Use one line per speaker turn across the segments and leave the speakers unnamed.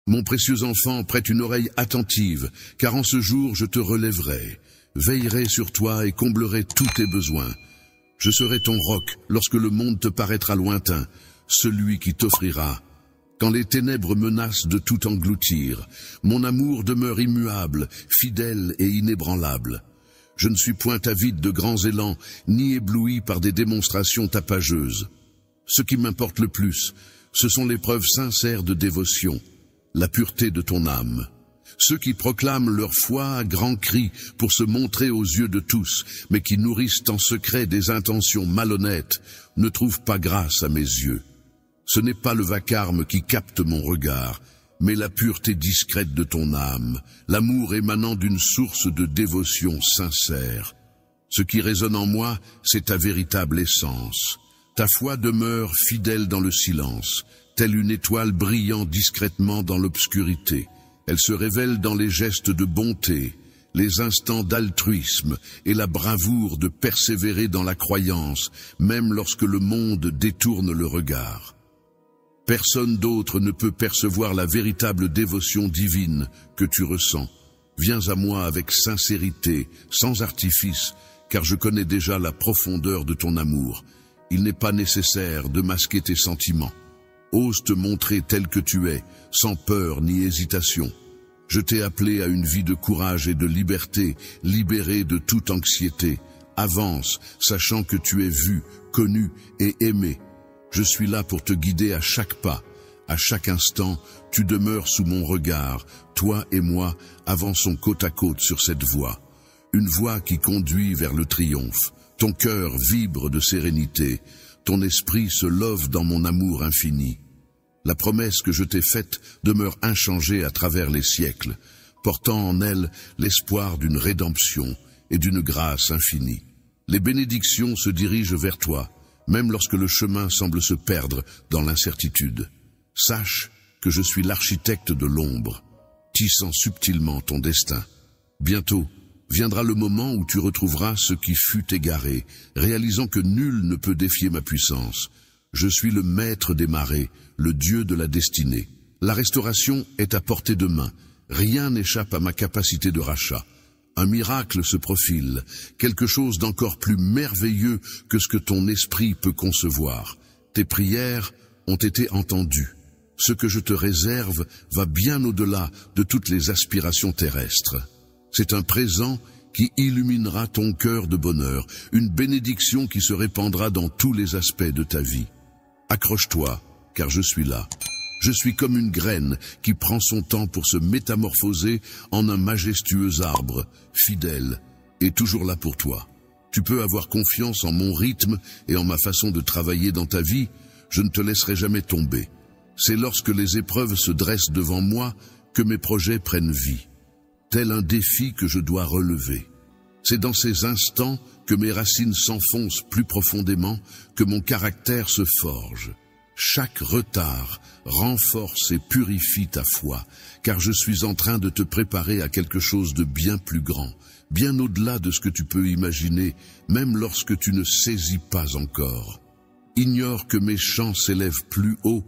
Mon précieux enfant, prête une oreille attentive, car en ce jour je te relèverai, veillerai sur toi et comblerai tous tes besoins. Je serai ton roc lorsque le monde te paraîtra lointain, celui qui t'offrira. Quand les ténèbres menacent de tout engloutir, mon amour demeure immuable, fidèle et inébranlable. Je ne suis point avide de grands élans, ni ébloui par des démonstrations tapageuses. Ce qui m'importe le plus, ce sont les preuves sincères de dévotion, la pureté de ton âme. Ceux qui proclament leur foi à grands cris pour se montrer aux yeux de tous, mais qui nourrissent en secret des intentions malhonnêtes, ne trouvent pas grâce à mes yeux. Ce n'est pas le vacarme qui capte mon regard, mais la pureté discrète de ton âme, l'amour émanant d'une source de dévotion sincère. Ce qui résonne en moi, c'est ta véritable essence. Ta foi demeure fidèle dans le silence, telle une étoile brillant discrètement dans l'obscurité. Elle se révèle dans les gestes de bonté, les instants d'altruisme et la bravoure de persévérer dans la croyance, même lorsque le monde détourne le regard. Personne d'autre ne peut percevoir la véritable dévotion divine que tu ressens. Viens à moi avec sincérité, sans artifice, car je connais déjà la profondeur de ton amour. Il n'est pas nécessaire de masquer tes sentiments. Ose te montrer tel que tu es, sans peur ni hésitation. Je t'ai appelé à une vie de courage et de liberté, libérée de toute anxiété. Avance, sachant que tu es vu, connu et aimé. Je suis là pour te guider à chaque pas. À chaque instant, tu demeures sous mon regard. Toi et moi avançons côte à côte sur cette voie. Une voie qui conduit vers le triomphe. Ton cœur vibre de sérénité. Ton esprit se love dans mon amour infini. La promesse que je t'ai faite demeure inchangée à travers les siècles, portant en elle l'espoir d'une rédemption et d'une grâce infinie. Les bénédictions se dirigent vers toi, même lorsque le chemin semble se perdre dans l'incertitude. Sache que je suis l'architecte de l'ombre, tissant subtilement ton destin. Bientôt viendra le moment où tu retrouveras ce qui fut égaré, réalisant que nul ne peut défier ma puissance. Je suis le maître des marées, le Dieu de la destinée. La restauration est à portée de main. Rien n'échappe à ma capacité de rachat. Un miracle se profile, quelque chose d'encore plus merveilleux que ce que ton esprit peut concevoir. Tes prières ont été entendues. Ce que je te réserve va bien au-delà de toutes les aspirations terrestres. C'est un présent qui illuminera ton cœur de bonheur, une bénédiction qui se répandra dans tous les aspects de ta vie. Accroche-toi, car je suis là. Je suis comme une graine qui prend son temps pour se métamorphoser en un majestueux arbre, fidèle et toujours là pour toi. Tu peux avoir confiance en mon rythme et en ma façon de travailler dans ta vie, je ne te laisserai jamais tomber. C'est lorsque les épreuves se dressent devant moi que mes projets prennent vie. Tel un défi que je dois relever. C'est dans ces instants que mes racines s'enfoncent plus profondément, que mon caractère se forge. Chaque retard renforce et purifie ta foi, car je suis en train de te préparer à quelque chose de bien plus grand, bien au-delà de ce que tu peux imaginer, même lorsque tu ne saisis pas encore. Ignore que mes chants s'élèvent plus haut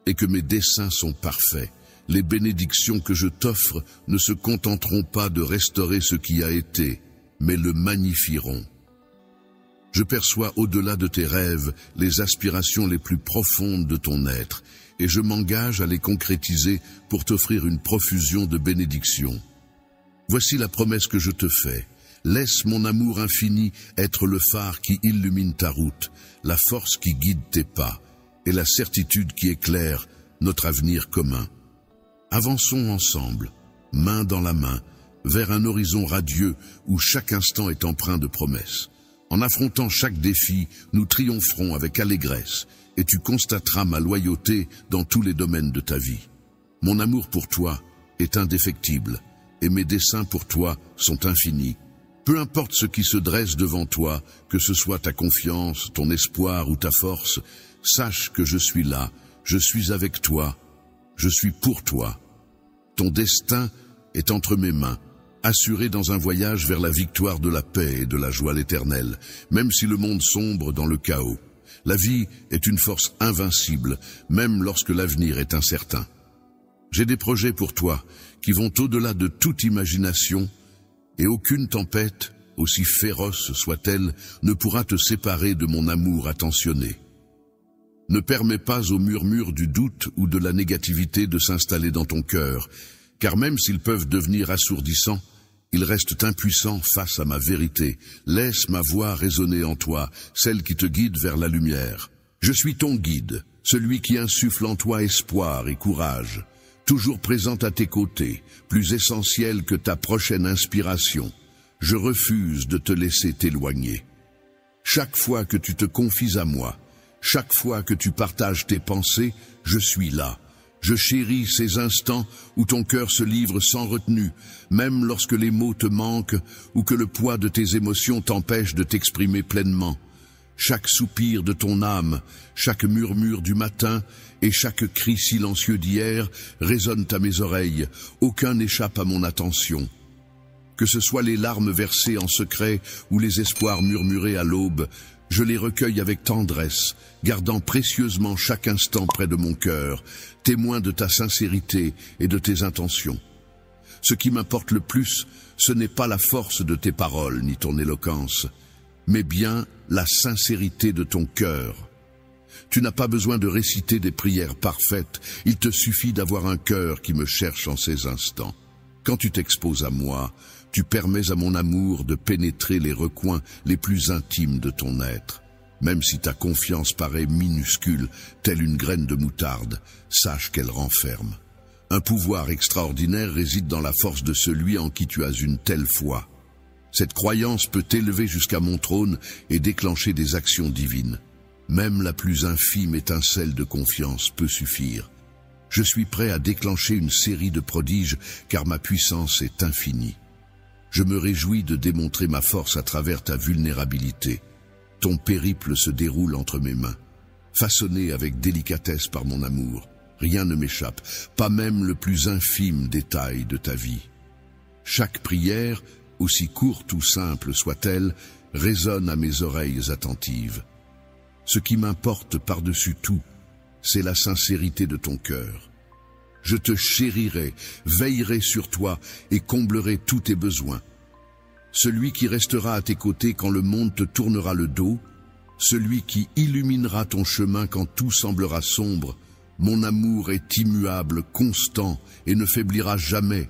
et que mes desseins sont parfaits. Les bénédictions que je t'offre ne se contenteront pas de restaurer ce qui a été, mais le magnifieront. Je perçois au-delà de tes rêves les aspirations les plus profondes de ton être, et je m'engage à les concrétiser pour t'offrir une profusion de bénédictions. Voici la promesse que je te fais. Laisse mon amour infini être le phare qui illumine ta route, la force qui guide tes pas, et la certitude qui éclaire notre avenir commun. Avançons ensemble, main dans la main, vers un horizon radieux où chaque instant est empreint de promesses. En affrontant chaque défi, nous triompherons avec allégresse, et tu constateras ma loyauté dans tous les domaines de ta vie. Mon amour pour toi est indéfectible, et mes desseins pour toi sont infinis. Peu importe ce qui se dresse devant toi, que ce soit ta confiance, ton espoir ou ta force, sache que je suis là, je suis avec toi, je suis pour toi. Ton destin est entre mes mains, assuré dans un voyage vers la victoire de la paix et de la joie éternelle, même si le monde sombre dans le chaos. La vie est une force invincible, même lorsque l'avenir est incertain. J'ai des projets pour toi qui vont au-delà de toute imagination, et aucune tempête, aussi féroce soit-elle, ne pourra te séparer de mon amour attentionné. Ne permets pas aux murmures du doute ou de la négativité de s'installer dans ton cœur, car même s'ils peuvent devenir assourdissants, ils restent impuissants face à ma vérité. Laisse ma voix résonner en toi, celle qui te guide vers la lumière. Je suis ton guide, celui qui insuffle en toi espoir et courage, toujours présent à tes côtés, plus essentiel que ta prochaine inspiration. Je refuse de te laisser t'éloigner. Chaque fois que tu te confies à moi, chaque fois que tu partages tes pensées, je suis là. Je chéris ces instants où ton cœur se livre sans retenue, même lorsque les mots te manquent ou que le poids de tes émotions t'empêche de t'exprimer pleinement. Chaque soupir de ton âme, chaque murmure du matin et chaque cri silencieux d'hier résonnent à mes oreilles, aucun n'échappe à mon attention. Que ce soit les larmes versées en secret ou les espoirs murmurés à l'aube, je les recueille avec tendresse, gardant précieusement chaque instant près de mon cœur, témoin de ta sincérité et de tes intentions. Ce qui m'importe le plus, ce n'est pas la force de tes paroles ni ton éloquence, mais bien la sincérité de ton cœur. Tu n'as pas besoin de réciter des prières parfaites, il te suffit d'avoir un cœur qui me cherche en ces instants. Quand tu t'exposes à moi, tu permets à mon amour de pénétrer les recoins les plus intimes de ton être. Même si ta confiance paraît minuscule, telle une graine de moutarde, sache qu'elle renferme. Un pouvoir extraordinaire réside dans la force de celui en qui tu as une telle foi. Cette croyance peut t'élever jusqu'à mon trône et déclencher des actions divines. Même la plus infime étincelle de confiance peut suffire. Je suis prêt à déclencher une série de prodiges car ma puissance est infinie. Je me réjouis de démontrer ma force à travers ta vulnérabilité. Ton périple se déroule entre mes mains, façonné avec délicatesse par mon amour. Rien ne m'échappe, pas même le plus infime détail de ta vie. Chaque prière, aussi courte ou simple soit-elle, résonne à mes oreilles attentives. Ce qui m'importe par-dessus tout, c'est la sincérité de ton cœur. Je te chérirai, veillerai sur toi et comblerai tous tes besoins. Celui qui restera à tes côtés quand le monde te tournera le dos, celui qui illuminera ton chemin quand tout semblera sombre, mon amour est immuable, constant et ne faiblira jamais.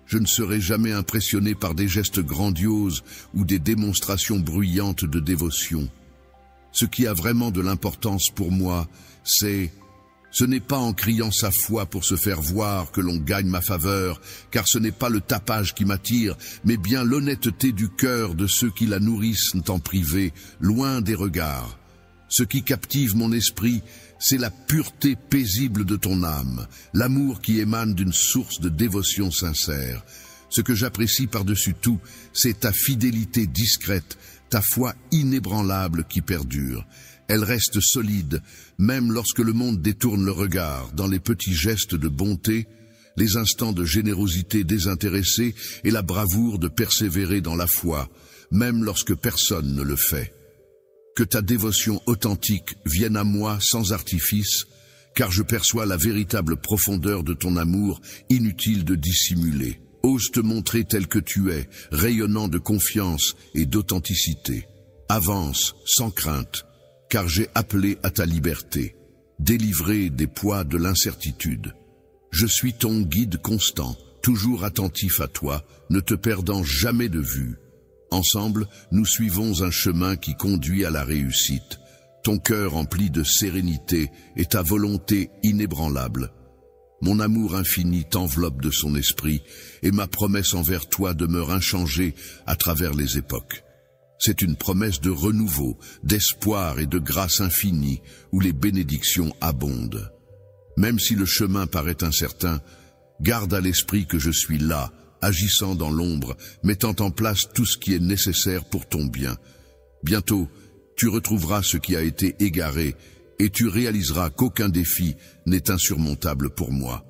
Je ne serai jamais impressionné par des gestes grandioses ou des démonstrations bruyantes de dévotion. Ce qui a vraiment de l'importance pour moi, ce n'est pas en criant sa foi pour se faire voir que l'on gagne ma faveur, car ce n'est pas le tapage qui m'attire, mais bien l'honnêteté du cœur de ceux qui la nourrissent en privé, loin des regards. Ce qui captive mon esprit, c'est la pureté paisible de ton âme, l'amour qui émane d'une source de dévotion sincère. Ce que j'apprécie par-dessus tout, c'est ta fidélité discrète, ta foi inébranlable qui perdure. Elle reste solide, même lorsque le monde détourne le regard, dans les petits gestes de bonté, les instants de générosité désintéressée et la bravoure de persévérer dans la foi, même lorsque personne ne le fait. Que ta dévotion authentique vienne à moi sans artifice, car je perçois la véritable profondeur de ton amour, inutile de dissimuler. Ose te montrer tel que tu es, rayonnant de confiance et d'authenticité. Avance, sans crainte, car j'ai appelé à ta liberté, délivré des poids de l'incertitude. Je suis ton guide constant, toujours attentif à toi, ne te perdant jamais de vue. Ensemble, nous suivons un chemin qui conduit à la réussite. Ton cœur empli de sérénité et ta volonté inébranlable. Mon amour infini t'enveloppe de son esprit et ma promesse envers toi demeure inchangée à travers les époques. C'est une promesse de renouveau, d'espoir et de grâce infinie où les bénédictions abondent. Même si le chemin paraît incertain, garde à l'esprit que je suis là, agissant dans l'ombre, mettant en place tout ce qui est nécessaire pour ton bien. Bientôt, tu retrouveras ce qui a été égaré et tu réaliseras qu'aucun défi n'est insurmontable pour moi.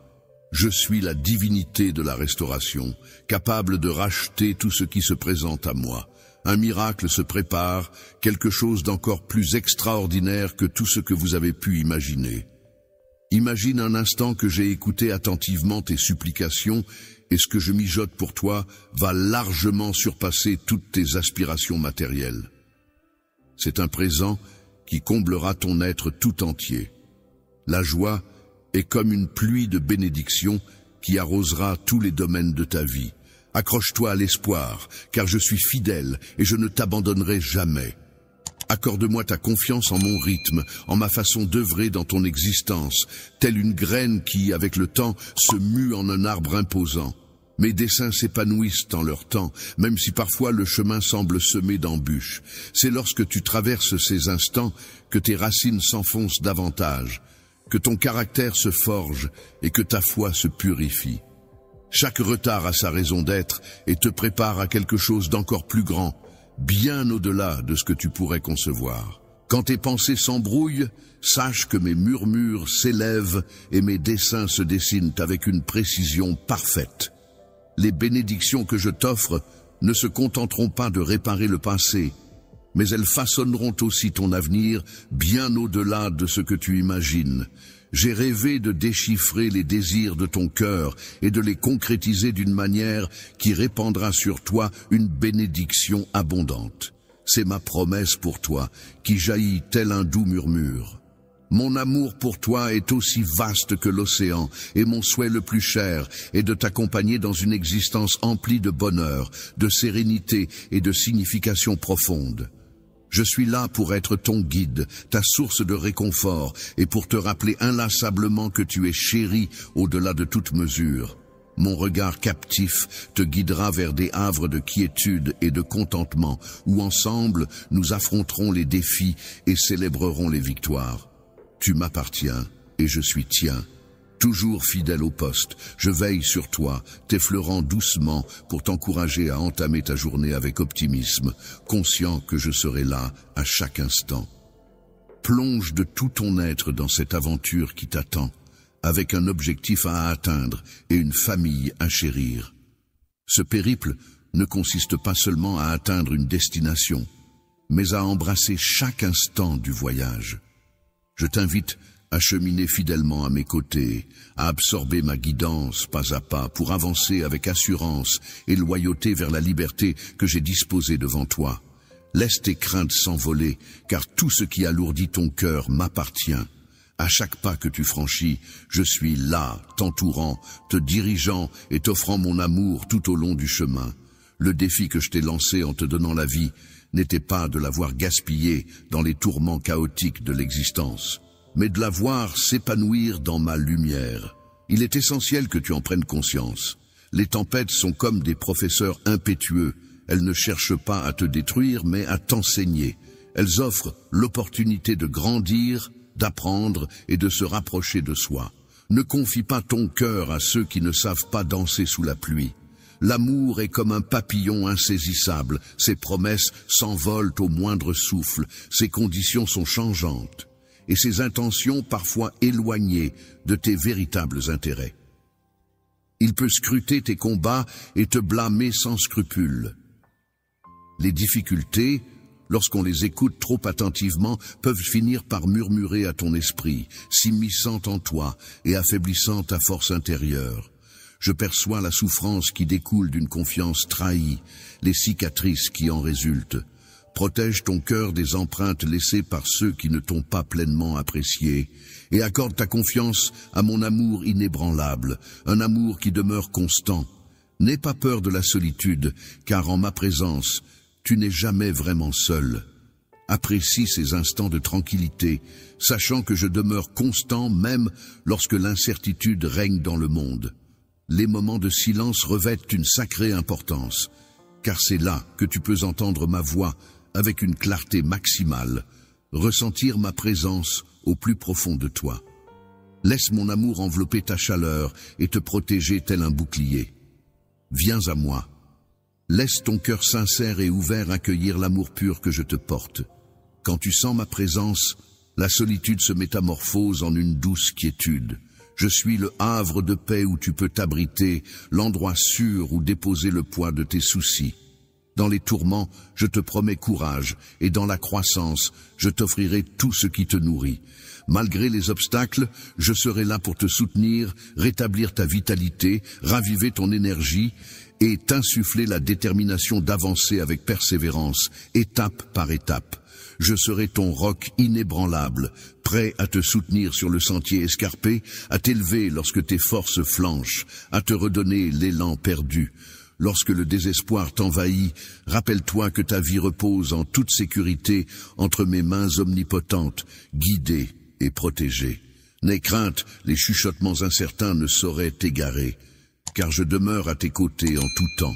Je suis la divinité de la restauration, capable de racheter tout ce qui se présente à moi. Un miracle se prépare, quelque chose d'encore plus extraordinaire que tout ce que vous avez pu imaginer. Imagine un instant que j'ai écouté attentivement tes supplications et ce que je mijote pour toi va largement surpasser toutes tes aspirations matérielles. C'est un présent qui comblera ton être tout entier. La joie est comme une pluie de bénédictions qui arrosera tous les domaines de ta vie. Accroche-toi à l'espoir, car je suis fidèle et je ne t'abandonnerai jamais. Accorde-moi ta confiance en mon rythme, en ma façon d'œuvrer dans ton existence, telle une graine qui, avec le temps, se mue en un arbre imposant. Mes desseins s'épanouissent en leur temps, même si parfois le chemin semble semé d'embûches. C'est lorsque tu traverses ces instants que tes racines s'enfoncent davantage, que ton caractère se forge et que ta foi se purifie. Chaque retard a sa raison d'être et te prépare à quelque chose d'encore plus grand, bien au-delà de ce que tu pourrais concevoir. Quand tes pensées s'embrouillent, sache que mes murmures s'élèvent et mes desseins se dessinent avec une précision parfaite. Les bénédictions que je t'offre ne se contenteront pas de réparer le passé, mais elles façonneront aussi ton avenir bien au-delà de ce que tu imagines. J'ai rêvé de déchiffrer les désirs de ton cœur et de les concrétiser d'une manière qui répandra sur toi une bénédiction abondante. C'est ma promesse pour toi, qui jaillit tel un doux murmure. Mon amour pour toi est aussi vaste que l'océan, et mon souhait le plus cher est de t'accompagner dans une existence emplie de bonheur, de sérénité et de signification profonde. Je suis là pour être ton guide, ta source de réconfort, et pour te rappeler inlassablement que tu es chéri au-delà de toute mesure. Mon regard captif te guidera vers des havres de quiétude et de contentement, où ensemble nous affronterons les défis et célébrerons les victoires. Tu m'appartiens et je suis tien. Toujours fidèle au poste, je veille sur toi, t'effleurant doucement pour t'encourager à entamer ta journée avec optimisme, conscient que je serai là à chaque instant. Plonge de tout ton être dans cette aventure qui t'attend, avec un objectif à atteindre et une famille à chérir. Ce périple ne consiste pas seulement à atteindre une destination, mais à embrasser chaque instant du voyage. Je t'invite à cheminer fidèlement à mes côtés, à absorber ma guidance pas à pas pour avancer avec assurance et loyauté vers la liberté que j'ai disposée devant toi. Laisse tes craintes s'envoler, car tout ce qui alourdit ton cœur m'appartient. À chaque pas que tu franchis, je suis là, t'entourant, te dirigeant et t'offrant mon amour tout au long du chemin. Le défi que je t'ai lancé en te donnant la vie n'était pas de la voir gaspiller dans les tourments chaotiques de l'existence, mais de la voir s'épanouir dans ma lumière. Il est essentiel que tu en prennes conscience. Les tempêtes sont comme des professeurs impétueux. Elles ne cherchent pas à te détruire, mais à t'enseigner. Elles offrent l'opportunité de grandir, d'apprendre et de se rapprocher de soi. Ne confie pas ton cœur à ceux qui ne savent pas danser sous la pluie. L'amour est comme un papillon insaisissable. Ses promesses s'envolent au moindre souffle. Ses conditions sont changeantes. Et ses intentions parfois éloignées de tes véritables intérêts. Il peut scruter tes combats et te blâmer sans scrupule. Les difficultés, lorsqu'on les écoute trop attentivement, peuvent finir par murmurer à ton esprit, s'immisçant en toi et affaiblissant ta force intérieure. Je perçois la souffrance qui découle d'une confiance trahie, les cicatrices qui en résultent. Protège ton cœur des empreintes laissées par ceux qui ne t'ont pas pleinement apprécié et accorde ta confiance à mon amour inébranlable, un amour qui demeure constant. N'aie pas peur de la solitude, car en ma présence, tu n'es jamais vraiment seul. Apprécie ces instants de tranquillité, sachant que je demeure constant même lorsque l'incertitude règne dans le monde. Les moments de silence revêtent une sacrée importance, car c'est là que tu peux entendre ma voix avec une clarté maximale, ressentir ma présence au plus profond de toi. Laisse mon amour envelopper ta chaleur et te protéger tel un bouclier. Viens à moi. Laisse ton cœur sincère et ouvert accueillir l'amour pur que je te porte. Quand tu sens ma présence, la solitude se métamorphose en une douce quiétude. Je suis le havre de paix où tu peux t'abriter, l'endroit sûr où déposer le poids de tes soucis. Dans les tourments, je te promets courage, et dans la croissance, je t'offrirai tout ce qui te nourrit. Malgré les obstacles, je serai là pour te soutenir, rétablir ta vitalité, raviver ton énergie et t'insuffler la détermination d'avancer avec persévérance, étape par étape. Je serai ton roc inébranlable, prêt à te soutenir sur le sentier escarpé, à t'élever lorsque tes forces flanchent, à te redonner l'élan perdu. Lorsque le désespoir t'envahit, rappelle-toi que ta vie repose en toute sécurité entre mes mains omnipotentes, guidée et protégée. N'aie crainte, les chuchotements incertains ne sauraient t'égarer, car je demeure à tes côtés en tout temps.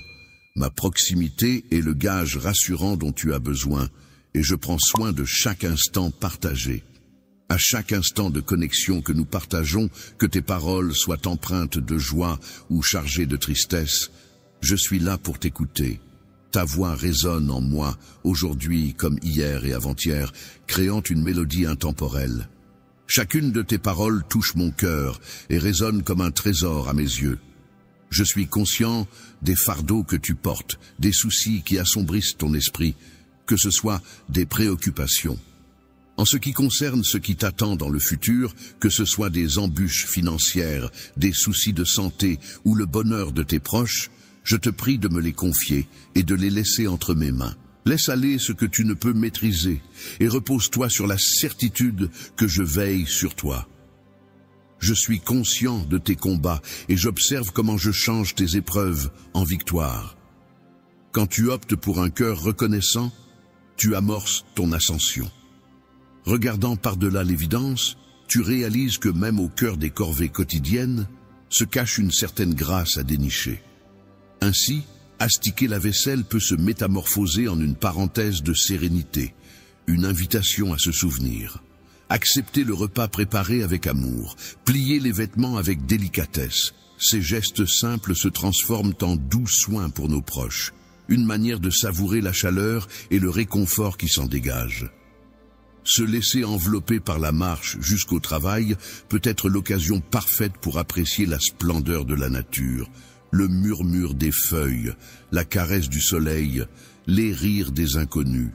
Ma proximité est le gage rassurant dont tu as besoin, et je prends soin de chaque instant partagé. À chaque instant de connexion que nous partageons, que tes paroles soient empreintes de joie ou chargées de tristesse, je suis là pour t'écouter. Ta voix résonne en moi, aujourd'hui comme hier et avant-hier, créant une mélodie intemporelle. Chacune de tes paroles touche mon cœur et résonne comme un trésor à mes yeux. Je suis conscient des fardeaux que tu portes, des soucis qui assombrissent ton esprit, que ce soit des préoccupations. En ce qui concerne ce qui t'attend dans le futur, que ce soit des embûches financières, des soucis de santé ou le bonheur de tes proches, je te prie de me les confier et de les laisser entre mes mains. Laisse aller ce que tu ne peux maîtriser et repose-toi sur la certitude que je veille sur toi. Je suis conscient de tes combats et j'observe comment je change tes épreuves en victoire. Quand tu optes pour un cœur reconnaissant, tu amorces ton ascension. Regardant par-delà l'évidence, tu réalises que même au cœur des corvées quotidiennes, se cache une certaine grâce à dénicher. Ainsi, astiquer la vaisselle peut se métamorphoser en une parenthèse de sérénité, une invitation à se souvenir. Accepter le repas préparé avec amour, plier les vêtements avec délicatesse, ces gestes simples se transforment en doux soins pour nos proches, une manière de savourer la chaleur et le réconfort qui s'en dégage. Se laisser envelopper par la marche jusqu'au travail peut être l'occasion parfaite pour apprécier la splendeur de la nature, le murmure des feuilles, la caresse du soleil, les rires des inconnus.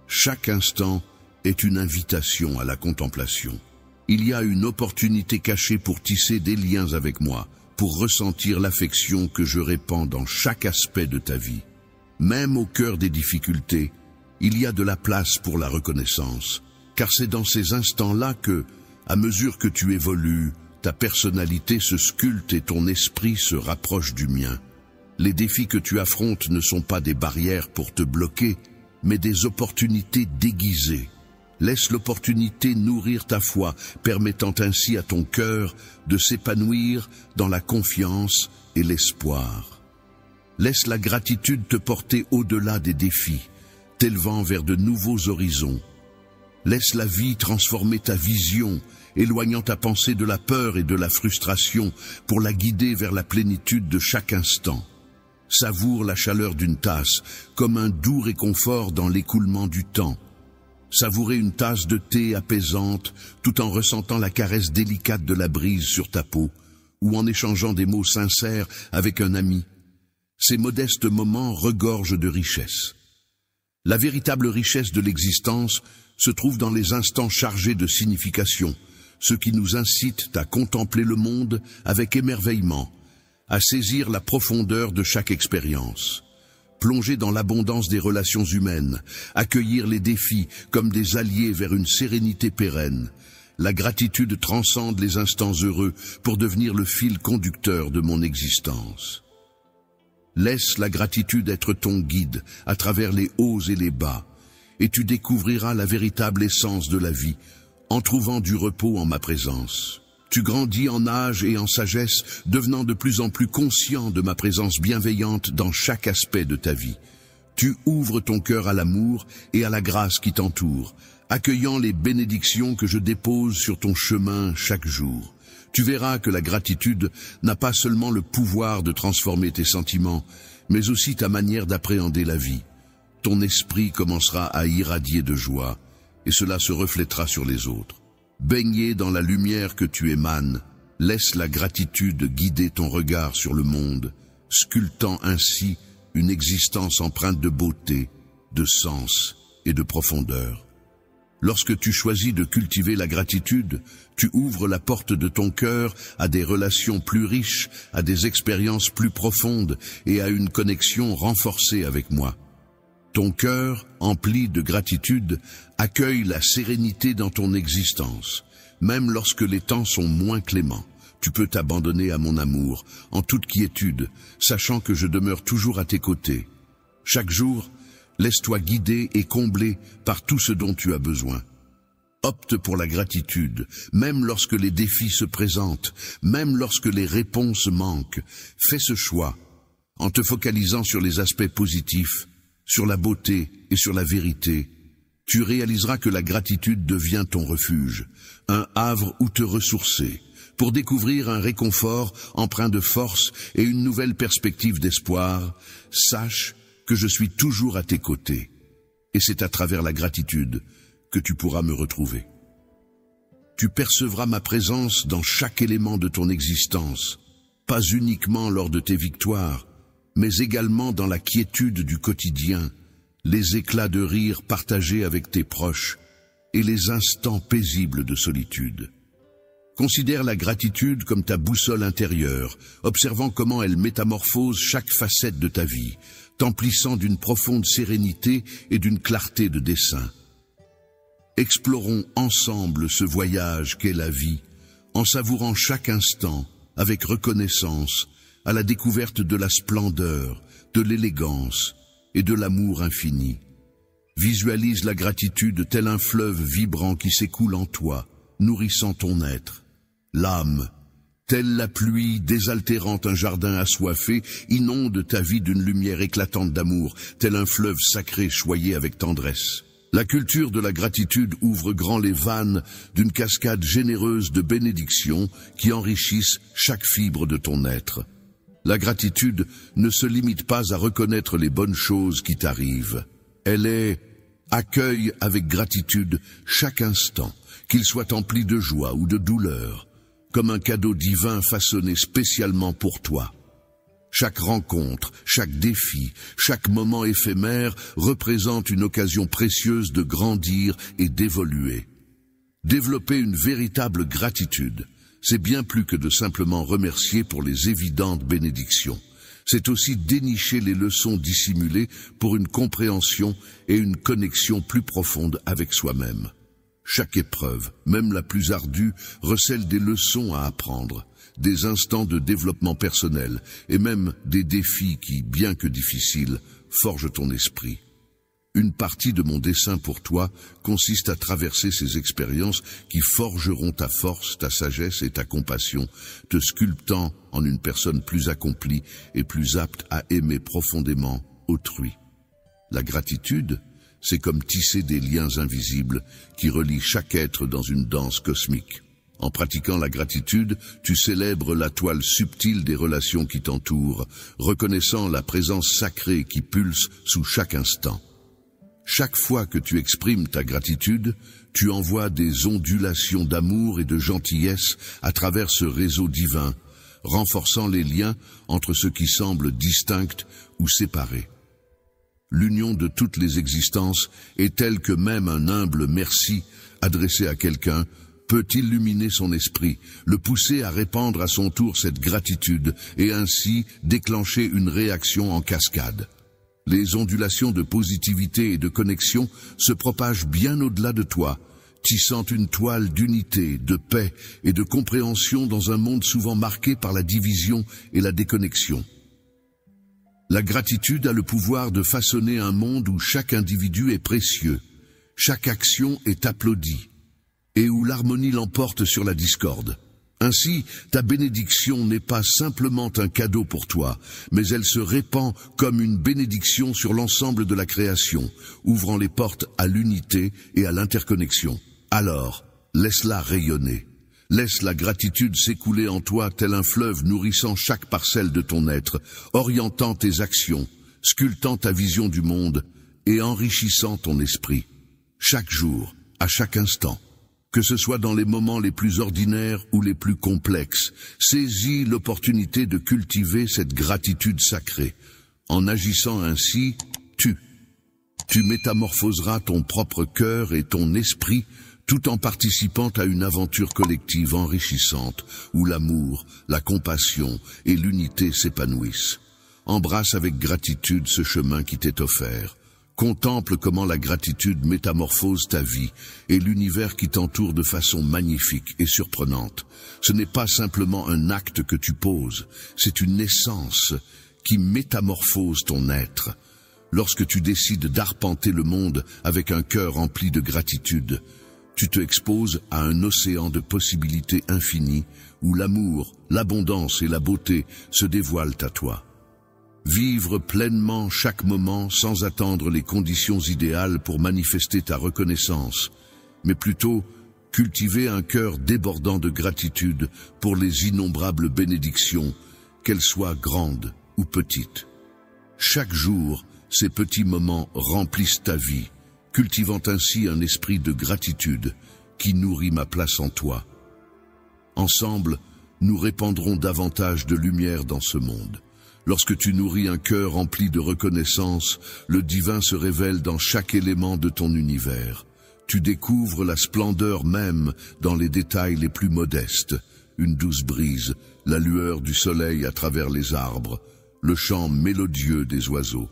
Chaque instant est une invitation à la contemplation. Il y a une opportunité cachée pour tisser des liens avec moi, pour ressentir l'affection que je répands dans chaque aspect de ta vie. Même au cœur des difficultés, il y a de la place pour la reconnaissance, car c'est dans ces instants-là que, à mesure que tu évolues, ta personnalité se sculpte et ton esprit se rapproche du mien. Les défis que tu affrontes ne sont pas des barrières pour te bloquer, mais des opportunités déguisées. Laisse l'opportunité nourrir ta foi, permettant ainsi à ton cœur de s'épanouir dans la confiance et l'espoir. Laisse la gratitude te porter au-delà des défis, t'élevant vers de nouveaux horizons. Laisse la vie transformer ta vision, éloignant ta pensée de la peur et de la frustration pour la guider vers la plénitude de chaque instant. Savoure la chaleur d'une tasse comme un doux réconfort dans l'écoulement du temps. Savourer une tasse de thé apaisante tout en ressentant la caresse délicate de la brise sur ta peau ou en échangeant des mots sincères avec un ami. Ces modestes moments regorgent de richesse. La véritable richesse de l'existence se trouve dans les instants chargés de signification, ce qui nous incite à contempler le monde avec émerveillement, à saisir la profondeur de chaque expérience, plonger dans l'abondance des relations humaines, accueillir les défis comme des alliés vers une sérénité pérenne. La gratitude transcende les instants heureux pour devenir le fil conducteur de mon existence. Laisse la gratitude être ton guide à travers les hauts et les bas, et tu découvriras la véritable essence de la vie, en trouvant du repos en ma présence. Tu grandis en âge et en sagesse, devenant de plus en plus conscient de ma présence bienveillante dans chaque aspect de ta vie. Tu ouvres ton cœur à l'amour et à la grâce qui t'entoure, accueillant les bénédictions que je dépose sur ton chemin chaque jour. Tu verras que la gratitude n'a pas seulement le pouvoir de transformer tes sentiments, mais aussi ta manière d'appréhender la vie. Ton esprit commencera à irradier de joie, et cela se reflètera sur les autres. Baigné dans la lumière que tu émanes, laisse la gratitude guider ton regard sur le monde, sculptant ainsi une existence empreinte de beauté, de sens et de profondeur. Lorsque tu choisis de cultiver la gratitude, tu ouvres la porte de ton cœur à des relations plus riches, à des expériences plus profondes et à une connexion renforcée avec moi. Ton cœur, empli de gratitude, accueille la sérénité dans ton existence. Même lorsque les temps sont moins cléments, tu peux t'abandonner à mon amour, en toute quiétude, sachant que je demeure toujours à tes côtés. Chaque jour, laisse-toi guider et combler par tout ce dont tu as besoin. Opte pour la gratitude, même lorsque les défis se présentent, même lorsque les réponses manquent. Fais ce choix, en te focalisant sur les aspects positifs, sur la beauté et sur la vérité. Tu réaliseras que la gratitude devient ton refuge, un havre où te ressourcer, pour découvrir un réconfort empreint de force et une nouvelle perspective d'espoir. Sache que je suis toujours à tes côtés, et c'est à travers la gratitude que tu pourras me retrouver. Tu percevras ma présence dans chaque élément de ton existence, pas uniquement lors de tes victoires, mais également dans la quiétude du quotidien, les éclats de rire partagés avec tes proches et les instants paisibles de solitude. Considère la gratitude comme ta boussole intérieure, observant comment elle métamorphose chaque facette de ta vie, t'emplissant d'une profonde sérénité et d'une clarté de dessein. Explorons ensemble ce voyage qu'est la vie, en savourant chaque instant, avec reconnaissance, à la découverte de la splendeur, de l'élégance et de l'amour infini. Visualise la gratitude tel un fleuve vibrant qui s'écoule en toi, nourrissant ton être. L'âme, telle la pluie désaltérant un jardin assoiffé, inonde ta vie d'une lumière éclatante d'amour, tel un fleuve sacré choyé avec tendresse. La culture de la gratitude ouvre grand les vannes d'une cascade généreuse de bénédictions qui enrichissent chaque fibre de ton être. La gratitude ne se limite pas à reconnaître les bonnes choses qui t'arrivent. Elle est accueille avec gratitude chaque instant, qu'il soit empli de joie ou de douleur, comme un cadeau divin façonné spécialement pour toi. Chaque rencontre, chaque défi, chaque moment éphémère représente une occasion précieuse de grandir et d'évoluer. Développer une véritable gratitude, c'est bien plus que de simplement remercier pour les évidentes bénédictions. C'est aussi dénicher les leçons dissimulées pour une compréhension et une connexion plus profonde avec soi-même. Chaque épreuve, même la plus ardue, recèle des leçons à apprendre, des instants de développement personnel et même des défis qui, bien que difficiles, forgent ton esprit. Une partie de mon dessein pour toi consiste à traverser ces expériences qui forgeront ta force, ta sagesse et ta compassion, te sculptant en une personne plus accomplie et plus apte à aimer profondément autrui. La gratitude, c'est comme tisser des liens invisibles qui relient chaque être dans une danse cosmique. En pratiquant la gratitude, tu célèbres la toile subtile des relations qui t'entourent, reconnaissant la présence sacrée qui pulse sous chaque instant. Chaque fois que tu exprimes ta gratitude, tu envoies des ondulations d'amour et de gentillesse à travers ce réseau divin, renforçant les liens entre ceux qui semblent distincts ou séparés. L'union de toutes les existences est telle que même un humble merci adressé à quelqu'un peut illuminer son esprit, le pousser à répandre à son tour cette gratitude et ainsi déclencher une réaction en cascade. Les ondulations de positivité et de connexion se propagent bien au-delà de toi, tissant une toile d'unité, de paix et de compréhension dans un monde souvent marqué par la division et la déconnexion. La gratitude a le pouvoir de façonner un monde où chaque individu est précieux, chaque action est applaudie, et où l'harmonie l'emporte sur la discorde. Ainsi, ta bénédiction n'est pas simplement un cadeau pour toi, mais elle se répand comme une bénédiction sur l'ensemble de la création, ouvrant les portes à l'unité et à l'interconnexion. Alors, laisse-la rayonner. Laisse la gratitude s'écouler en toi tel un fleuve nourrissant chaque parcelle de ton être, orientant tes actions, sculptant ta vision du monde et enrichissant ton esprit. Chaque jour, à chaque instant, que ce soit dans les moments les plus ordinaires ou les plus complexes, saisis l'opportunité de cultiver cette gratitude sacrée. En agissant ainsi, tu Tu métamorphoseras ton propre cœur et ton esprit tout en participant à une aventure collective enrichissante où l'amour, la compassion et l'unité s'épanouissent. Embrasse avec gratitude ce chemin qui t'est offert. Contemple comment la gratitude métamorphose ta vie et l'univers qui t'entoure de façon magnifique et surprenante. Ce n'est pas simplement un acte que tu poses, c'est une essence qui métamorphose ton être. Lorsque tu décides d'arpenter le monde avec un cœur rempli de gratitude, tu te exposes à un océan de possibilités infinies où l'amour, l'abondance et la beauté se dévoilent à toi. Vivre pleinement chaque moment sans attendre les conditions idéales pour manifester ta reconnaissance, mais plutôt cultiver un cœur débordant de gratitude pour les innombrables bénédictions, qu'elles soient grandes ou petites. Chaque jour, ces petits moments remplissent ta vie, cultivant ainsi un esprit de gratitude qui nourrit ma place en toi. Ensemble, nous répandrons davantage de lumière dans ce monde. Lorsque tu nourris un cœur rempli de reconnaissance, le divin se révèle dans chaque élément de ton univers. Tu découvres la splendeur même dans les détails les plus modestes. Une douce brise, la lueur du soleil à travers les arbres, le chant mélodieux des oiseaux.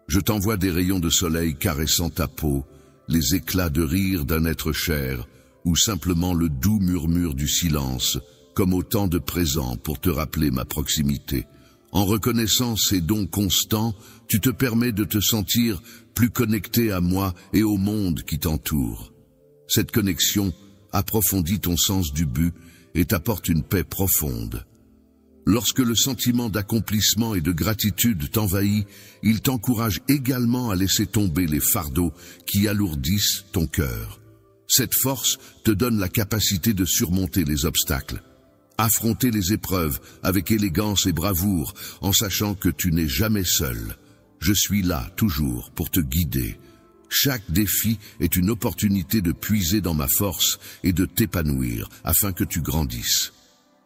Je t'envoie des rayons de soleil caressant ta peau, les éclats de rire d'un être cher, ou simplement le doux murmure du silence, comme autant de présents pour te rappeler ma proximité. En reconnaissant ces dons constants, tu te permets de te sentir plus connecté à moi et au monde qui t'entoure. Cette connexion approfondit ton sens du but et t'apporte une paix profonde. Lorsque le sentiment d'accomplissement et de gratitude t'envahit, il t'encourage également à laisser tomber les fardeaux qui alourdissent ton cœur. Cette force te donne la capacité de surmonter les obstacles. Affronter les épreuves avec élégance et bravoure en sachant que tu n'es jamais seul. Je suis là, toujours, pour te guider. Chaque défi est une opportunité de puiser dans ma force et de t'épanouir afin que tu grandisses.